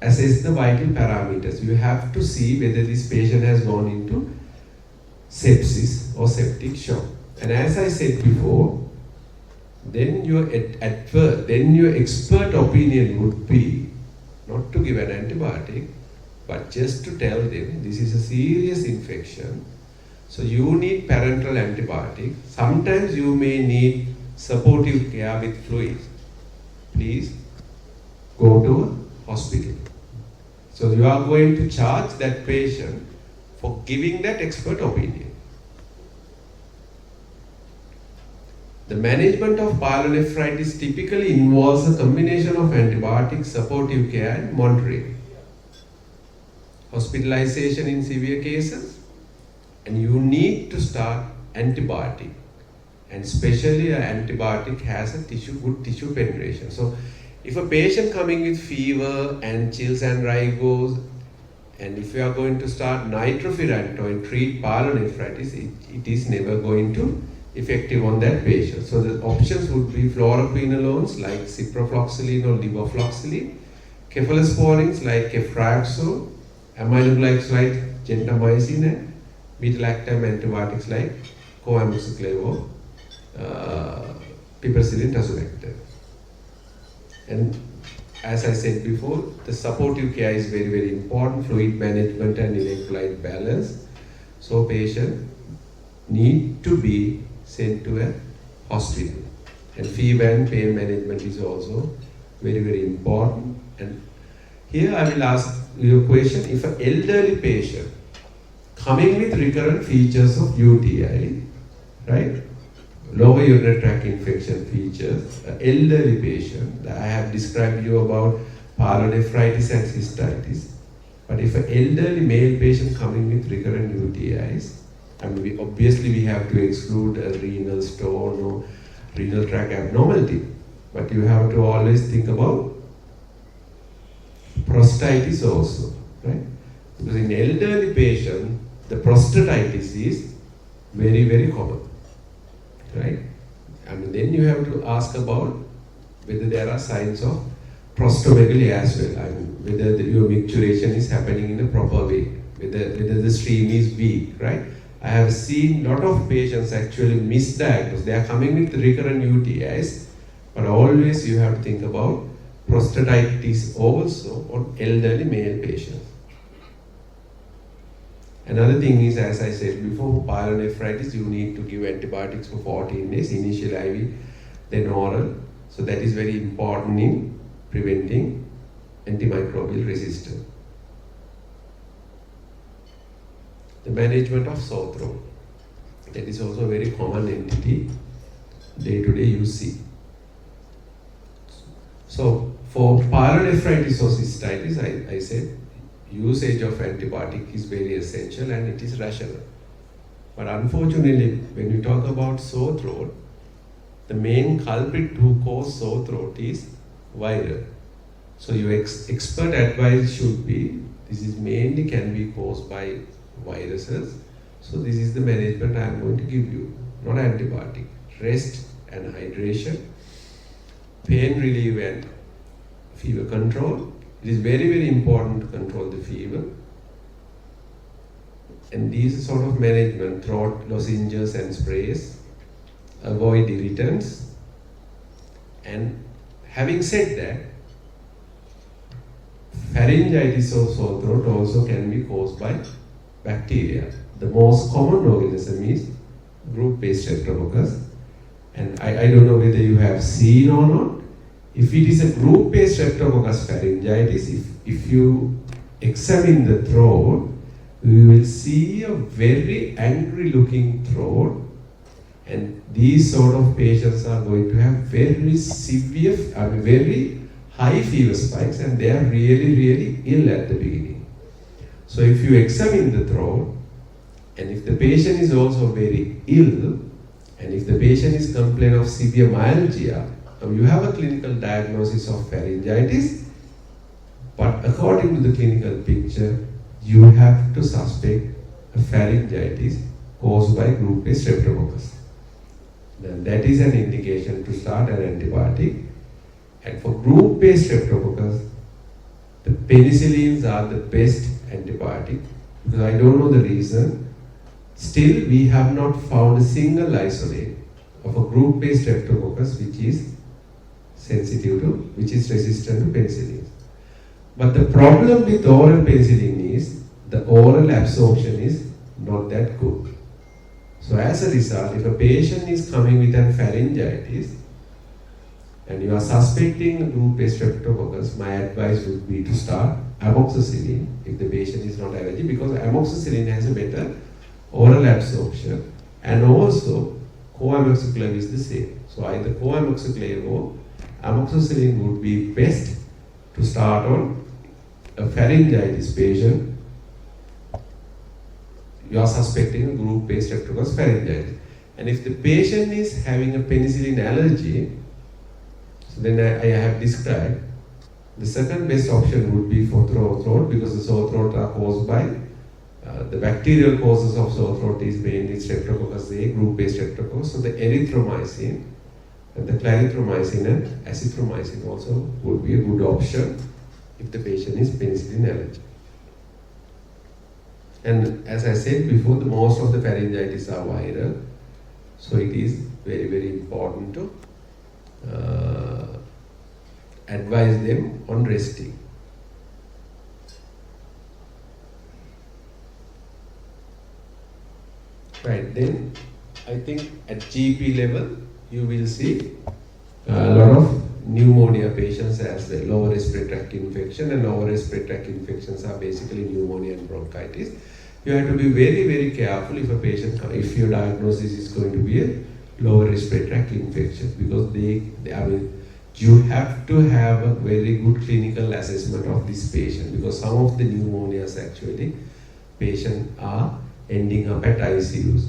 assess the vital parameters. You have to see whether this patient has gone into sepsis or septic shock. And as I said before, then your expert opinion would be not to give an antibiotic, but just to tell them this is a serious infection. So you need parenteral antibiotic. Sometimes you may need supportive care with fluids. Please go to a hospital. So you are going to charge that patient for giving that expert opinion. The management of pyelonephritis typically involves a combination of antibiotics, supportive care, and monitoring. Hospitalization in severe cases, and you need to start antibiotic, and especially an antibiotic has a good tissue penetration. So if a patient coming with fever and chills and rigors, and if you are going to start nitrofurantoin treat pyelonephritis, it is never going to effective on that patient. So the options would be fluoroquinolones like ciprofloxacin or levofloxacin, cephalosporins like ceftriaxone, aminoglycoside gentamicin, and beta-lactam antibiotics like coamoxiclav, piperacillin tazobactam. And as I said before, the supportive care is very, very important, fluid management and electrolyte balance. So patient need to be sent to a hospital. And fever and pain management is also very, very important. And here I will ask you a question. If an elderly patient coming with recurrent features of UTI, right? Lower urinary tract infection features, an elderly patient, I have described you about pyelonephritis and cystitis, but if an elderly male patient coming with recurrent UTIs, I mean, obviously we have to exclude a renal stone or renal tract abnormality, but you have to always think about prostatitis also, right? Because in elderly patient, the prostatitis is very, very common, right? I mean, then you have to ask about whether there are signs of prostomegaly as well. I mean, whether your micturition is happening in a proper way, whether the stream is weak, right? I have seen a lot of patients actually misdiagnosed. They are coming with recurrent UTIs, but always you have to think about prostatitis also on elderly male patients. Another thing is, as I said before, pyelonephritis, you need to give antibiotics for 14 days, initial IV, then oral. So that is very important in preventing antimicrobial resistance. The management of sore throat. That is also a very common entity, day-to-day you see. So for pyelonephritis or cystitis, I said usage of antibiotic is very essential and it is rational. But unfortunately, when you talk about sore throat, the main culprit who cause sore throat is viral. So your expert advice should be, this is mainly can be caused by viruses. So this is the management I am going to give you, not antibiotic. Rest and hydration, pain relief and fever control. It is very, very important to control the fever. And these sort of management, throat lozenges and sprays, avoid irritants. And having said that, pharyngitis or sore throat also can be caused by bacteria. The most common organism is group-based Streptococcus. And I don't know whether you have seen or not. If it is a group-based Streptococcus pharyngitis, if you examine the throat, you will see a very angry looking throat, and these sort of patients are going to have very severe, very high fever spikes, and they are really, really ill at the beginning. So if you examine the throat, and if the patient is also very ill, and if the patient is complaining of severe myalgia, you have a clinical diagnosis of pharyngitis, but according to the clinical picture, you have to suspect a pharyngitis caused by group-based Streptococcus. Then that is an indication to start an antibiotic. And for group-based Streptococcus, the penicillins are the best antibiotic, because I don't know the reason. Still, we have not found a single isolate of a group-based Streptococcus which is sensitive to, which is resistant to penicillin. But the problem with oral penicillin is the oral absorption is not that good. So as a result, if a patient is coming with a pharyngitis and you are suspecting group-based Streptococcus, my advice would be to start amoxicillin if the patient is not allergic, because amoxicillin has a better oral absorption, and also co-amoxiclav is the same. So either co-amoxiclav or amoxicillin would be best to start on a pharyngitis patient. You are suspecting group A streptococcus pharyngitis. And if the patient is having a penicillin allergy, so then I have described, the second best option would be for sore throat, because the sore throat are caused by the bacterial causes of sore throat is mainly streptococcus A, group A streptococcus. So the erythromycin and the clarithromycin and azithromycin also would be a good option if the patient is penicillin allergic. And as I said before, the most of the pharyngitis are viral, so it is very, very important to advise them on resting. Right, then I think at GP level you will see a lot of pneumonia patients as well, lower respiratory tract infection, and lower respiratory tract infections are basically pneumonia and bronchitis. You have to be very, very careful if a patient, if your diagnosis is going to be a lower respiratory tract infection, because you have to have a very good clinical assessment of this patient, because some of the pneumonias actually patients are ending up at ICUs.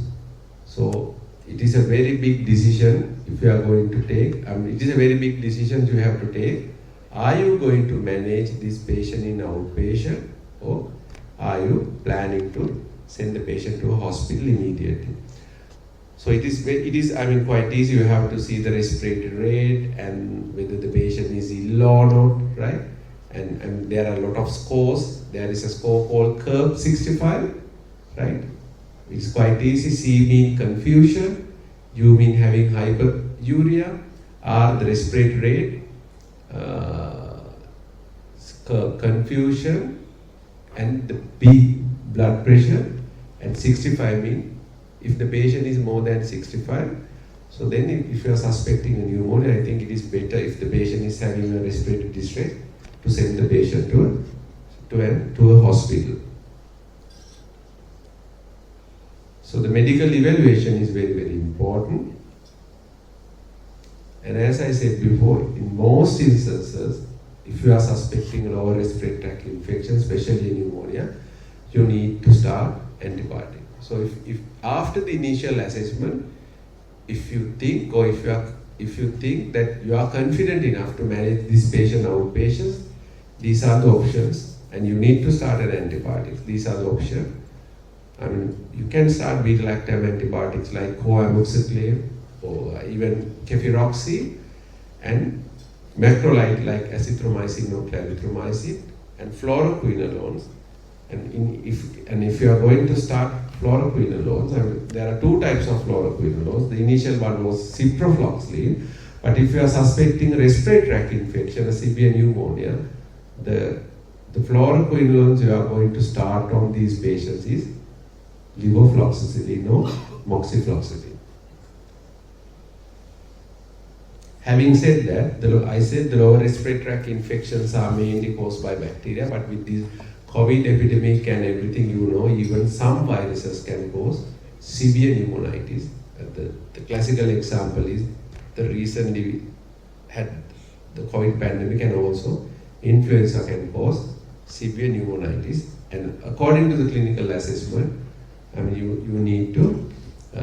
So it is a very big decision if you are going to take. It is a very big decision you have to take. Are you going to manage this patient in outpatient, or are you planning to send the patient to a hospital immediately? So it is quite easy. You have to see the respiratory rate and whether the patient is ill or not, right? And there are a lot of scores. There is a score called Curve 65, right? It's quite easy. C mean confusion, U mean having hyperuria, R the respiratory rate, confusion, and the B blood pressure, and 65 mean if the patient is more than 65. So then if you are suspecting a pneumonia, I think it is better if the patient is having a respiratory distress to send the patient to a hospital. So the medical evaluation is very, very important. And as I said before, in most instances, if you are suspecting lower respiratory tract infection, especially pneumonia, you need to start antibiotic. So if after the initial assessment, if you think that you are confident enough to manage this patient outpatients, these are the options, and you need to start an antibiotic. These are the options. You can start beta-lactam antibiotics like co-amoxiclav or even cefuroxime, and macrolide like azithromycin or clarithromycin, and fluoroquinolones. And if you are going to start fluoroquinolones, there are two types of fluoroquinolones. The initial one was ciprofloxacin, but if you are suspecting respiratory tract infection, a severe pneumonia, the fluoroquinolones you are going to start on these patients is levofloxacin or moxifloxacin. Having said that, I said the lower respiratory tract infections are mainly caused by bacteria, but with this COVID epidemic and everything, even some viruses can cause severe pneumonitis. The classical example is the recently had the COVID pandemic, and also influenza can cause severe pneumonitis. And according to the clinical assessment, you need to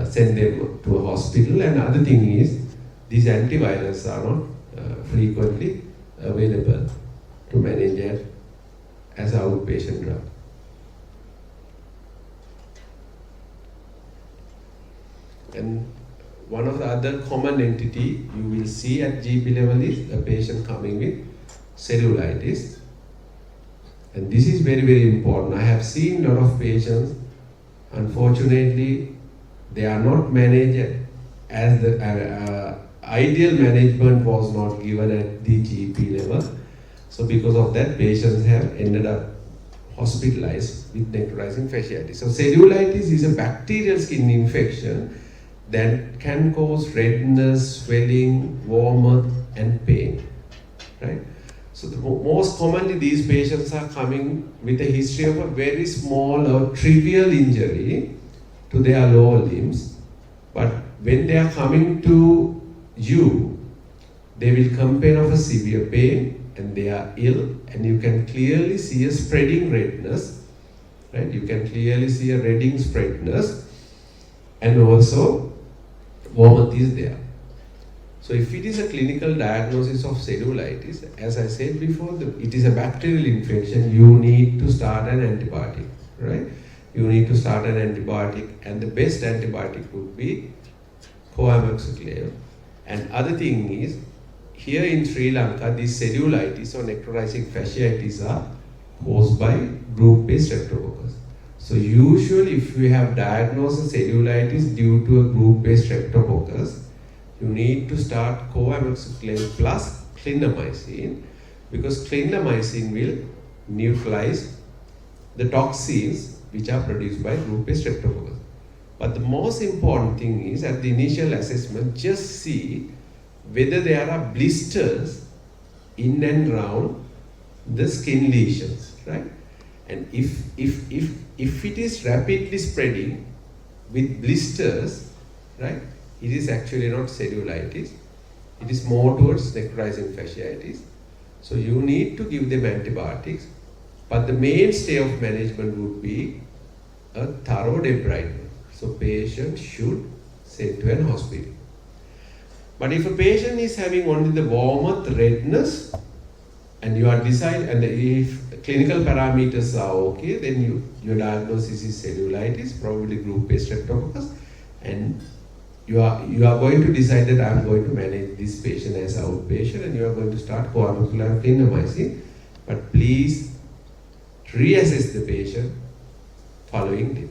send them to a hospital. And other thing is, these antivirals are not frequently available to manage it as an outpatient drug. And one of the other common entity you will see at GP level is a patient coming with cellulitis. And this is very, very important. I have seen a lot of patients, unfortunately, they are not managed as the ideal management was not given at the GP level. So because of that, patients have ended up hospitalized with necrotizing fasciitis. So cellulitis is a bacterial skin infection that can cause redness, swelling, warmth, and pain, right? So most commonly these patients are coming with a history of a very small or trivial injury to their lower limbs. But when they are coming to you, they will complain of a severe pain and they are ill, and you can clearly see a spreading redness, right? You can clearly see a redding spreadness, and also vomit is there. So if it is a clinical diagnosis of cellulitis, as I said before, it is a bacterial infection, you need to start an antibiotic, right? You need to start an antibiotic, and the best antibiotic would be coamoxiclav. And other thing is, here in Sri Lanka, these cellulitis or necrotizing fasciitis are caused by group-based streptococcus. So usually if you have diagnosed cellulitis due to a group-based streptococcus, you need to start coamoxiclav plus clindamycin, because clindamycin will neutralize the toxins which are produced by group-based streptococcus. But the most important thing is, at the initial assessment, just see whether there are blisters in and around the skin lesions, right? And if it is rapidly spreading with blisters, right, it is actually not cellulitis. It is more towards necrotizing fasciitis. So you need to give them antibiotics, but the mainstay of management would be a thorough debridement. So patient should send to an hospital. But if a patient is having only the vomit, redness, and you are deciding, and if clinical parameters are okay, then your diagnosis is cellulitis, probably group-based streptococcus, and you are going to decide that I am going to manage this patient as outpatient, and you are going to start coamoxiclav clindamycin. But please reassess the patient following day.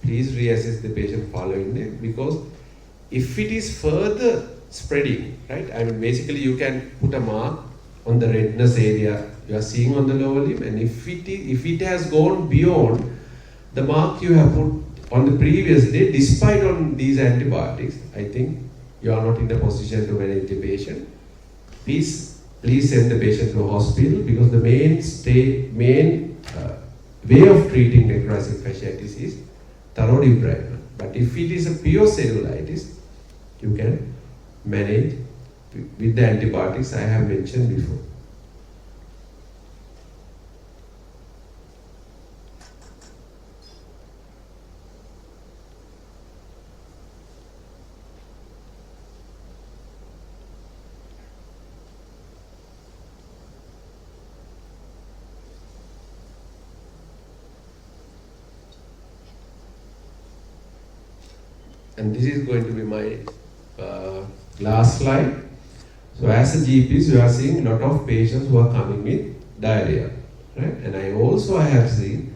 Please reassess the patient following day, because if it is further spreading, right? I mean, basically you can put a mark on the redness area you are seeing on the lower limb, and if it has gone beyond the mark you have put on the previous day, despite on these antibiotics, I think you are not in a position to manage the patient. Please send the patient to a hospital, because the main way of treating necrotizing fasciitis is thorough debridement. But if it is a pure cellulitis, you can manage with the antibiotics I have mentioned before. And this is going to be my last slide. So as a GPs, you are seeing a lot of patients who are coming with diarrhea, right? And I have seen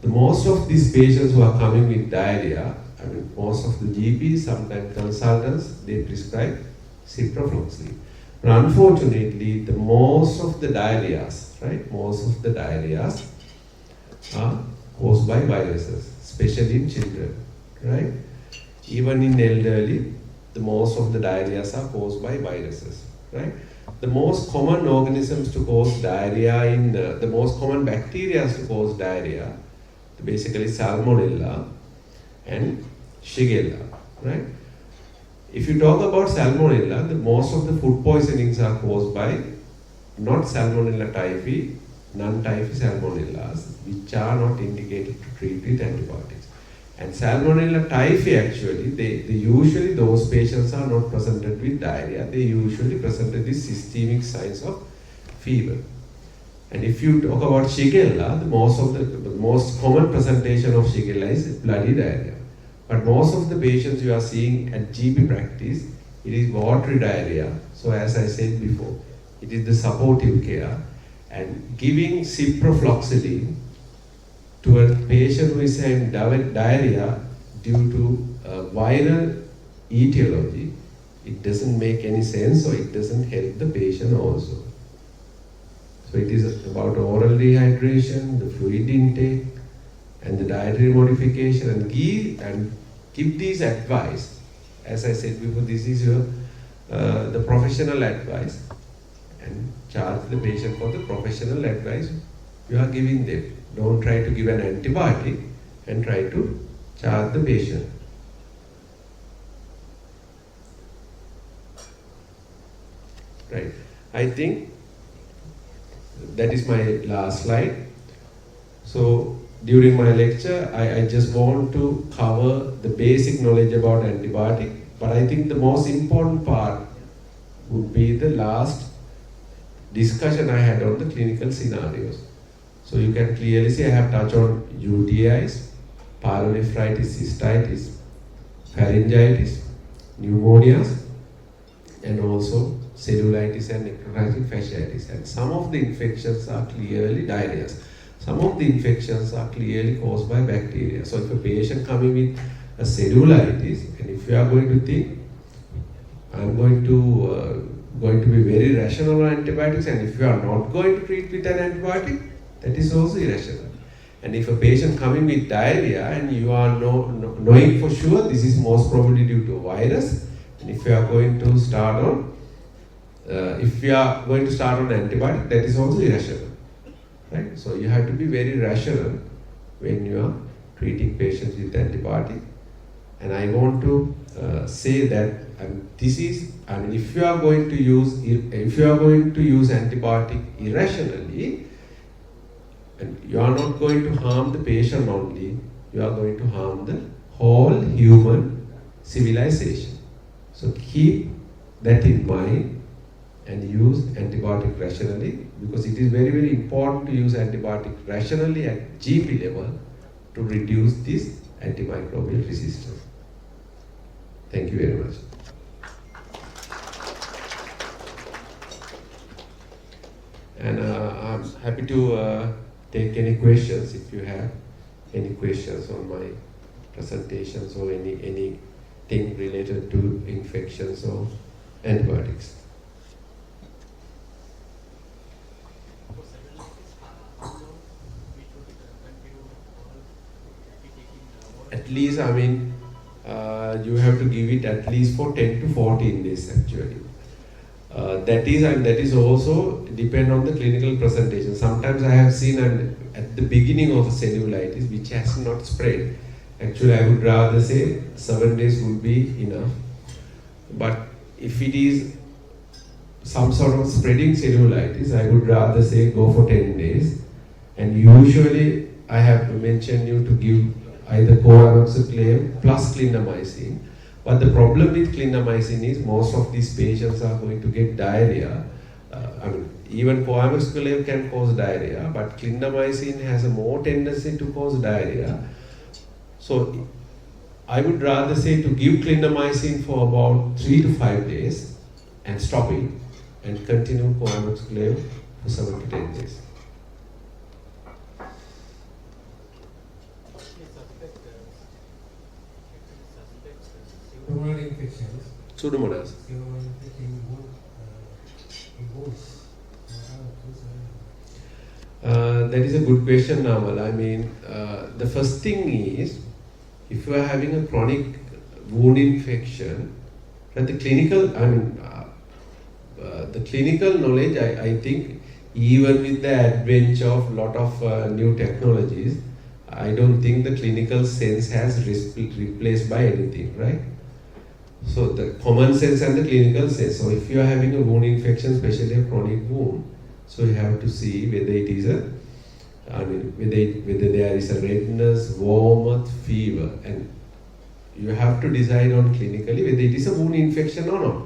the most of these patients who are coming with diarrhea, I mean, most of the GPs, sometimes consultants, they prescribe ciprofloxacin. But unfortunately, most of the diarrheas, right? Most of the diarrheas are caused by viruses, especially in children, right? Even in elderly, the most of the diarrheas are caused by viruses, right? The most common organisms to cause diarrhea the most common bacteria to cause diarrhea, basically Salmonella and Shigella, right? If you talk about Salmonella, the most of the food poisonings are caused by not Salmonella typhi, non-typhi Salmonellas, which are not indicated to treat with antibiotics. And Salmonella typhi, actually, they usually, those patients are not presented with diarrhea. They usually presented with systemic signs of fever. And if you talk about Shigella, the most common presentation of Shigella is bloody diarrhea. But most of the patients you are seeing at GP practice, it is watery diarrhea. So as I said before, it is the supportive care. And giving ciprofloxacin to a patient who is having diarrhea due to viral etiology, it doesn't make any sense, or it doesn't help the patient also. So it is about oral dehydration, the fluid intake, and the dietary modification, and give these advice. As I said before, this is your the professional advice, and charge the patient for the professional advice you are giving them. Don't try to give an antibiotic and try to charge the patient. Right. I think that is my last slide. So during my lecture, I just want to cover the basic knowledge about antibiotic, but I think the most important part would be the last discussion I had on the clinical scenarios. So you can clearly see I have touched on UTIs, pyelonephritis, cystitis, pharyngitis, pneumonias, and also cellulitis and necrotizing fasciitis. And some of the infections are clearly diarrhea. Some of the infections are clearly caused by bacteria. So if a patient coming with a cellulitis, and if you are going to think, I'm going to be very rational on antibiotics, and if you are not going to treat with an antibiotic, that is also irrational. And if a patient coming with diarrhea and you are knowing for sure this is most probably due to a virus, and if you are going to start on antibiotic, that is also irrational. Right? So you have to be very rational when you are treating patients with antibiotic. And I want to say that if you are going to use antibiotic irrationally, and you are not going to harm the patient only, you are going to harm the whole human civilization. So keep that in mind and use antibiotic rationally, because it is very, very important to use antibiotic rationally at GP level to reduce this antimicrobial resistance. Thank you very much. And I'm happy to take any questions if you have any questions on my presentations or anything related to infections or antibiotics. At least, you have to give it at least for 10 to 14 days actually. That is also depend on the clinical presentation. Sometimes I have seen at the beginning of cellulitis which has not spread. Actually, I would rather say 7 days would be enough. But if it is some sort of spreading cellulitis, I would rather say go for 10 days. And usually I have mentioned you to give either co-amoxicillin plus clindamycin. But the problem with clindamycin is most of these patients are going to get diarrhea. Even co-amoxicillin can cause diarrhea, but clindamycin has a more tendency to cause diarrhea. So I would rather say to give clindamycin for about 3 to 5 days and stop it and continue co-amoxicillin for 7 to 10 days. Pulmonary infections. Pseudomonas. That is a good question, Namal. The first thing is, if you are having a chronic wound infection, the clinical knowledge, I think, even with the advent of lot of new technologies, I don't think the clinical sense has replaced by anything, right? So the common sense and the clinical sense. So if you are having a wound infection, especially a chronic wound, so you have to see whether it is whether there is a redness, warmth, fever, and you have to decide on clinically whether it is a wound infection or not.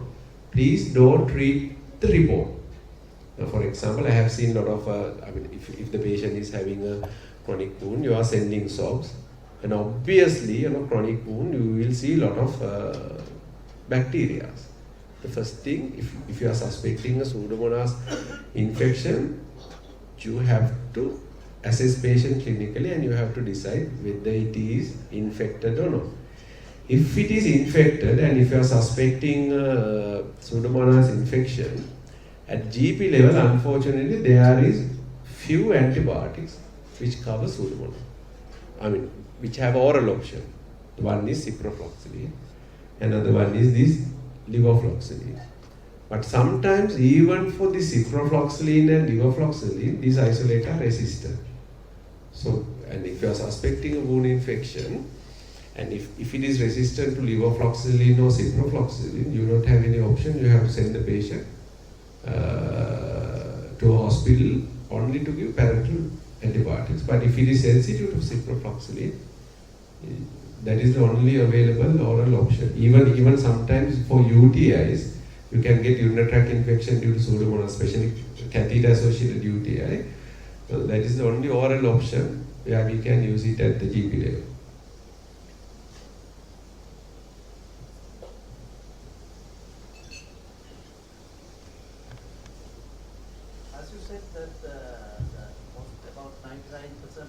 Please don't treat the report. Now, for example, I have seen a lot of, if the patient is having a chronic wound, you are sending swabs, and obviously, chronic wound, you will see a lot of bacteria. The first thing, if you are suspecting a Pseudomonas infection, you have to assess patient clinically and you have to decide whether it is infected or not. If it is infected and if you are suspecting Pseudomonas infection, at GP level, unfortunately, there is few antibiotics which cover Pseudomonas. Which have oral option. One is ciprofloxacin, another one is this levofloxacin. But sometimes even for the ciprofloxacin and levofloxacin, these isolate are resistant. So, and if you are suspecting a wound infection, and if it is resistant to levofloxacin or ciprofloxacin, you don't have any option. You have to send the patient to a hospital only to give parenteral antibiotics. But if it is sensitive to ciprofloxacin, that is the only available oral option. Even sometimes for UTIs, you can get urinary tract infection due to Pseudomonas, especially catheter-associated UTI. So that is the only oral option where we can use it at the GP level. As you said that about 99%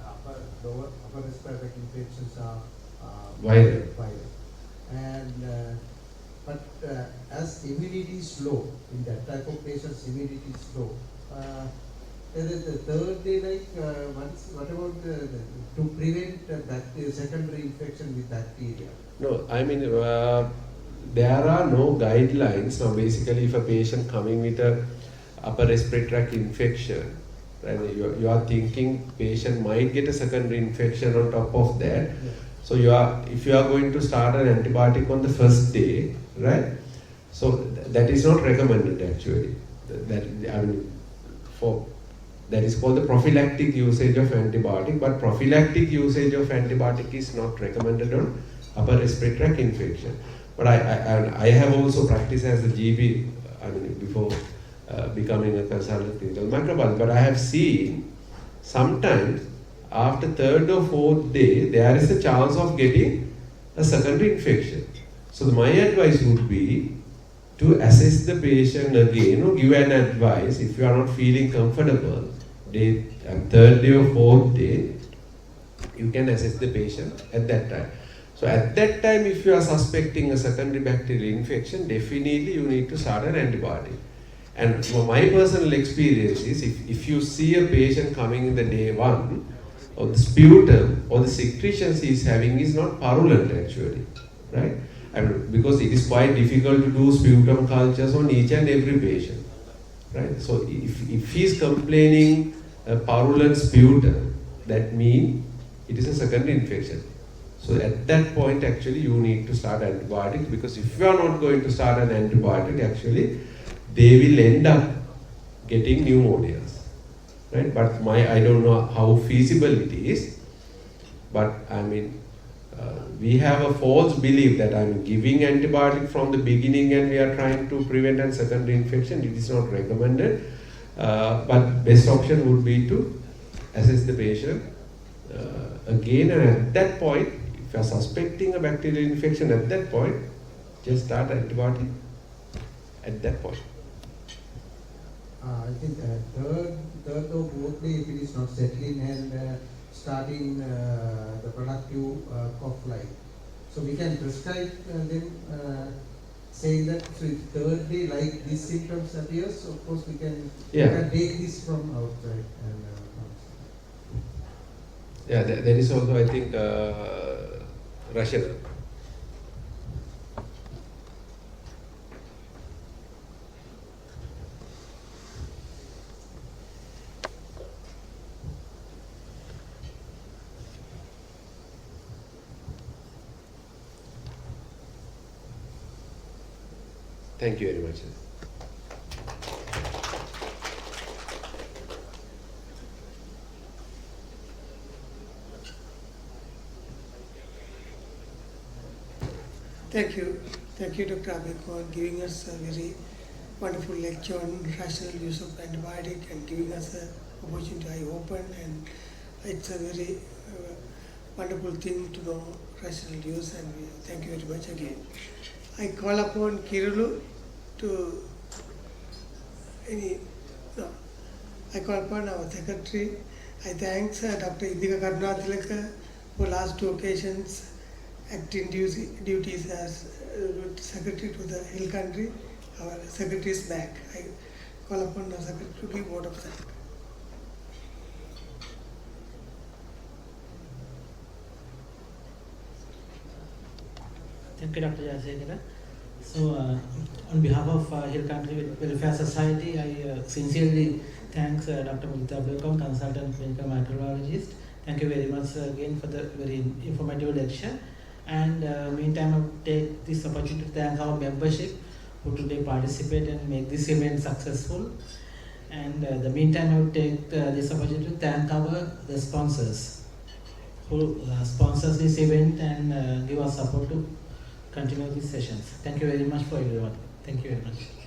upper respiratory infections are Viral. And but as immunity is low, in that type of patients, immunity is low. Then the third day, like what about to prevent secondary infection with bacteria? No, I mean, there are no guidelines. Now, basically, if a patient coming with a upper respiratory tract infection, right, you are thinking patient might get a secondary infection on top of that. Yeah. So if you are going to start an antibiotic on the first day, right? So that is not recommended actually. That is called the prophylactic usage of antibiotic, but prophylactic usage of antibiotic is not recommended on upper respiratory tract infection. But I have also practiced as a GP, before becoming a consultant clinical microbiologist, but I have seen sometimes after third or fourth day, there is a chance of getting a secondary infection. So my advice would be to assess the patient again, or give an advice if you are not feeling comfortable. Third day or fourth day, you can assess the patient at that time. So at that time, if you are suspecting a secondary bacterial infection, definitely you need to start an antibiotic. And my personal experience is, if you see a patient coming in the day one, or the sputum or the secretions he is having is not purulent actually, right? And because it is quite difficult to do sputum cultures on each and every patient, right? So if he is complaining a purulent sputum, that means it is a secondary infection. So at that point actually you need to start antibiotics, because if you are not going to start an antibiotic, actually they will end up getting pneumonias. Right? But I don't know how feasible it is, but we have a false belief that I'm giving antibiotic from the beginning and we are trying to prevent a secondary infection. It is not recommended, but best option would be to assess the patient again, and at that point, if you are suspecting a bacterial infection, at that point, just start antibiotic at that point. I think third or fourth day, if it is not settling and starting the productive cough line, so we can prescribe them saying that so if third day like these symptoms appears, of course we can take this from outside. That is also, I think, rational. Thank you very much. Thank you, Dr. Abeykoon, giving us a very wonderful lecture on rational use of antibiotic and giving us an opportunity to eye open, and it's a very wonderful thing to know rational use, and we thank you very much again. I call upon Kirulu to I call upon our secretary. I thank Dr. Indika Karunathilaka for last two occasions acting duties as secretary to the Hill Country. Our secretary is back. I call upon the secretary to give vote of thanks. Thank you, Dr. Jayasekara. So, on behalf of Hill Country Welfare Society, I sincerely thank Dr. Muditha, Abeykoon, consultant clinical microbiologist. Thank you very much again for the very informative lecture. And meantime, I will take this opportunity to thank our membership who today participate and make this event successful. And the meantime, I will take this opportunity to thank the sponsors who sponsors this event and give us support to continue these sessions. Thank you very much for everyone. Thank you very much.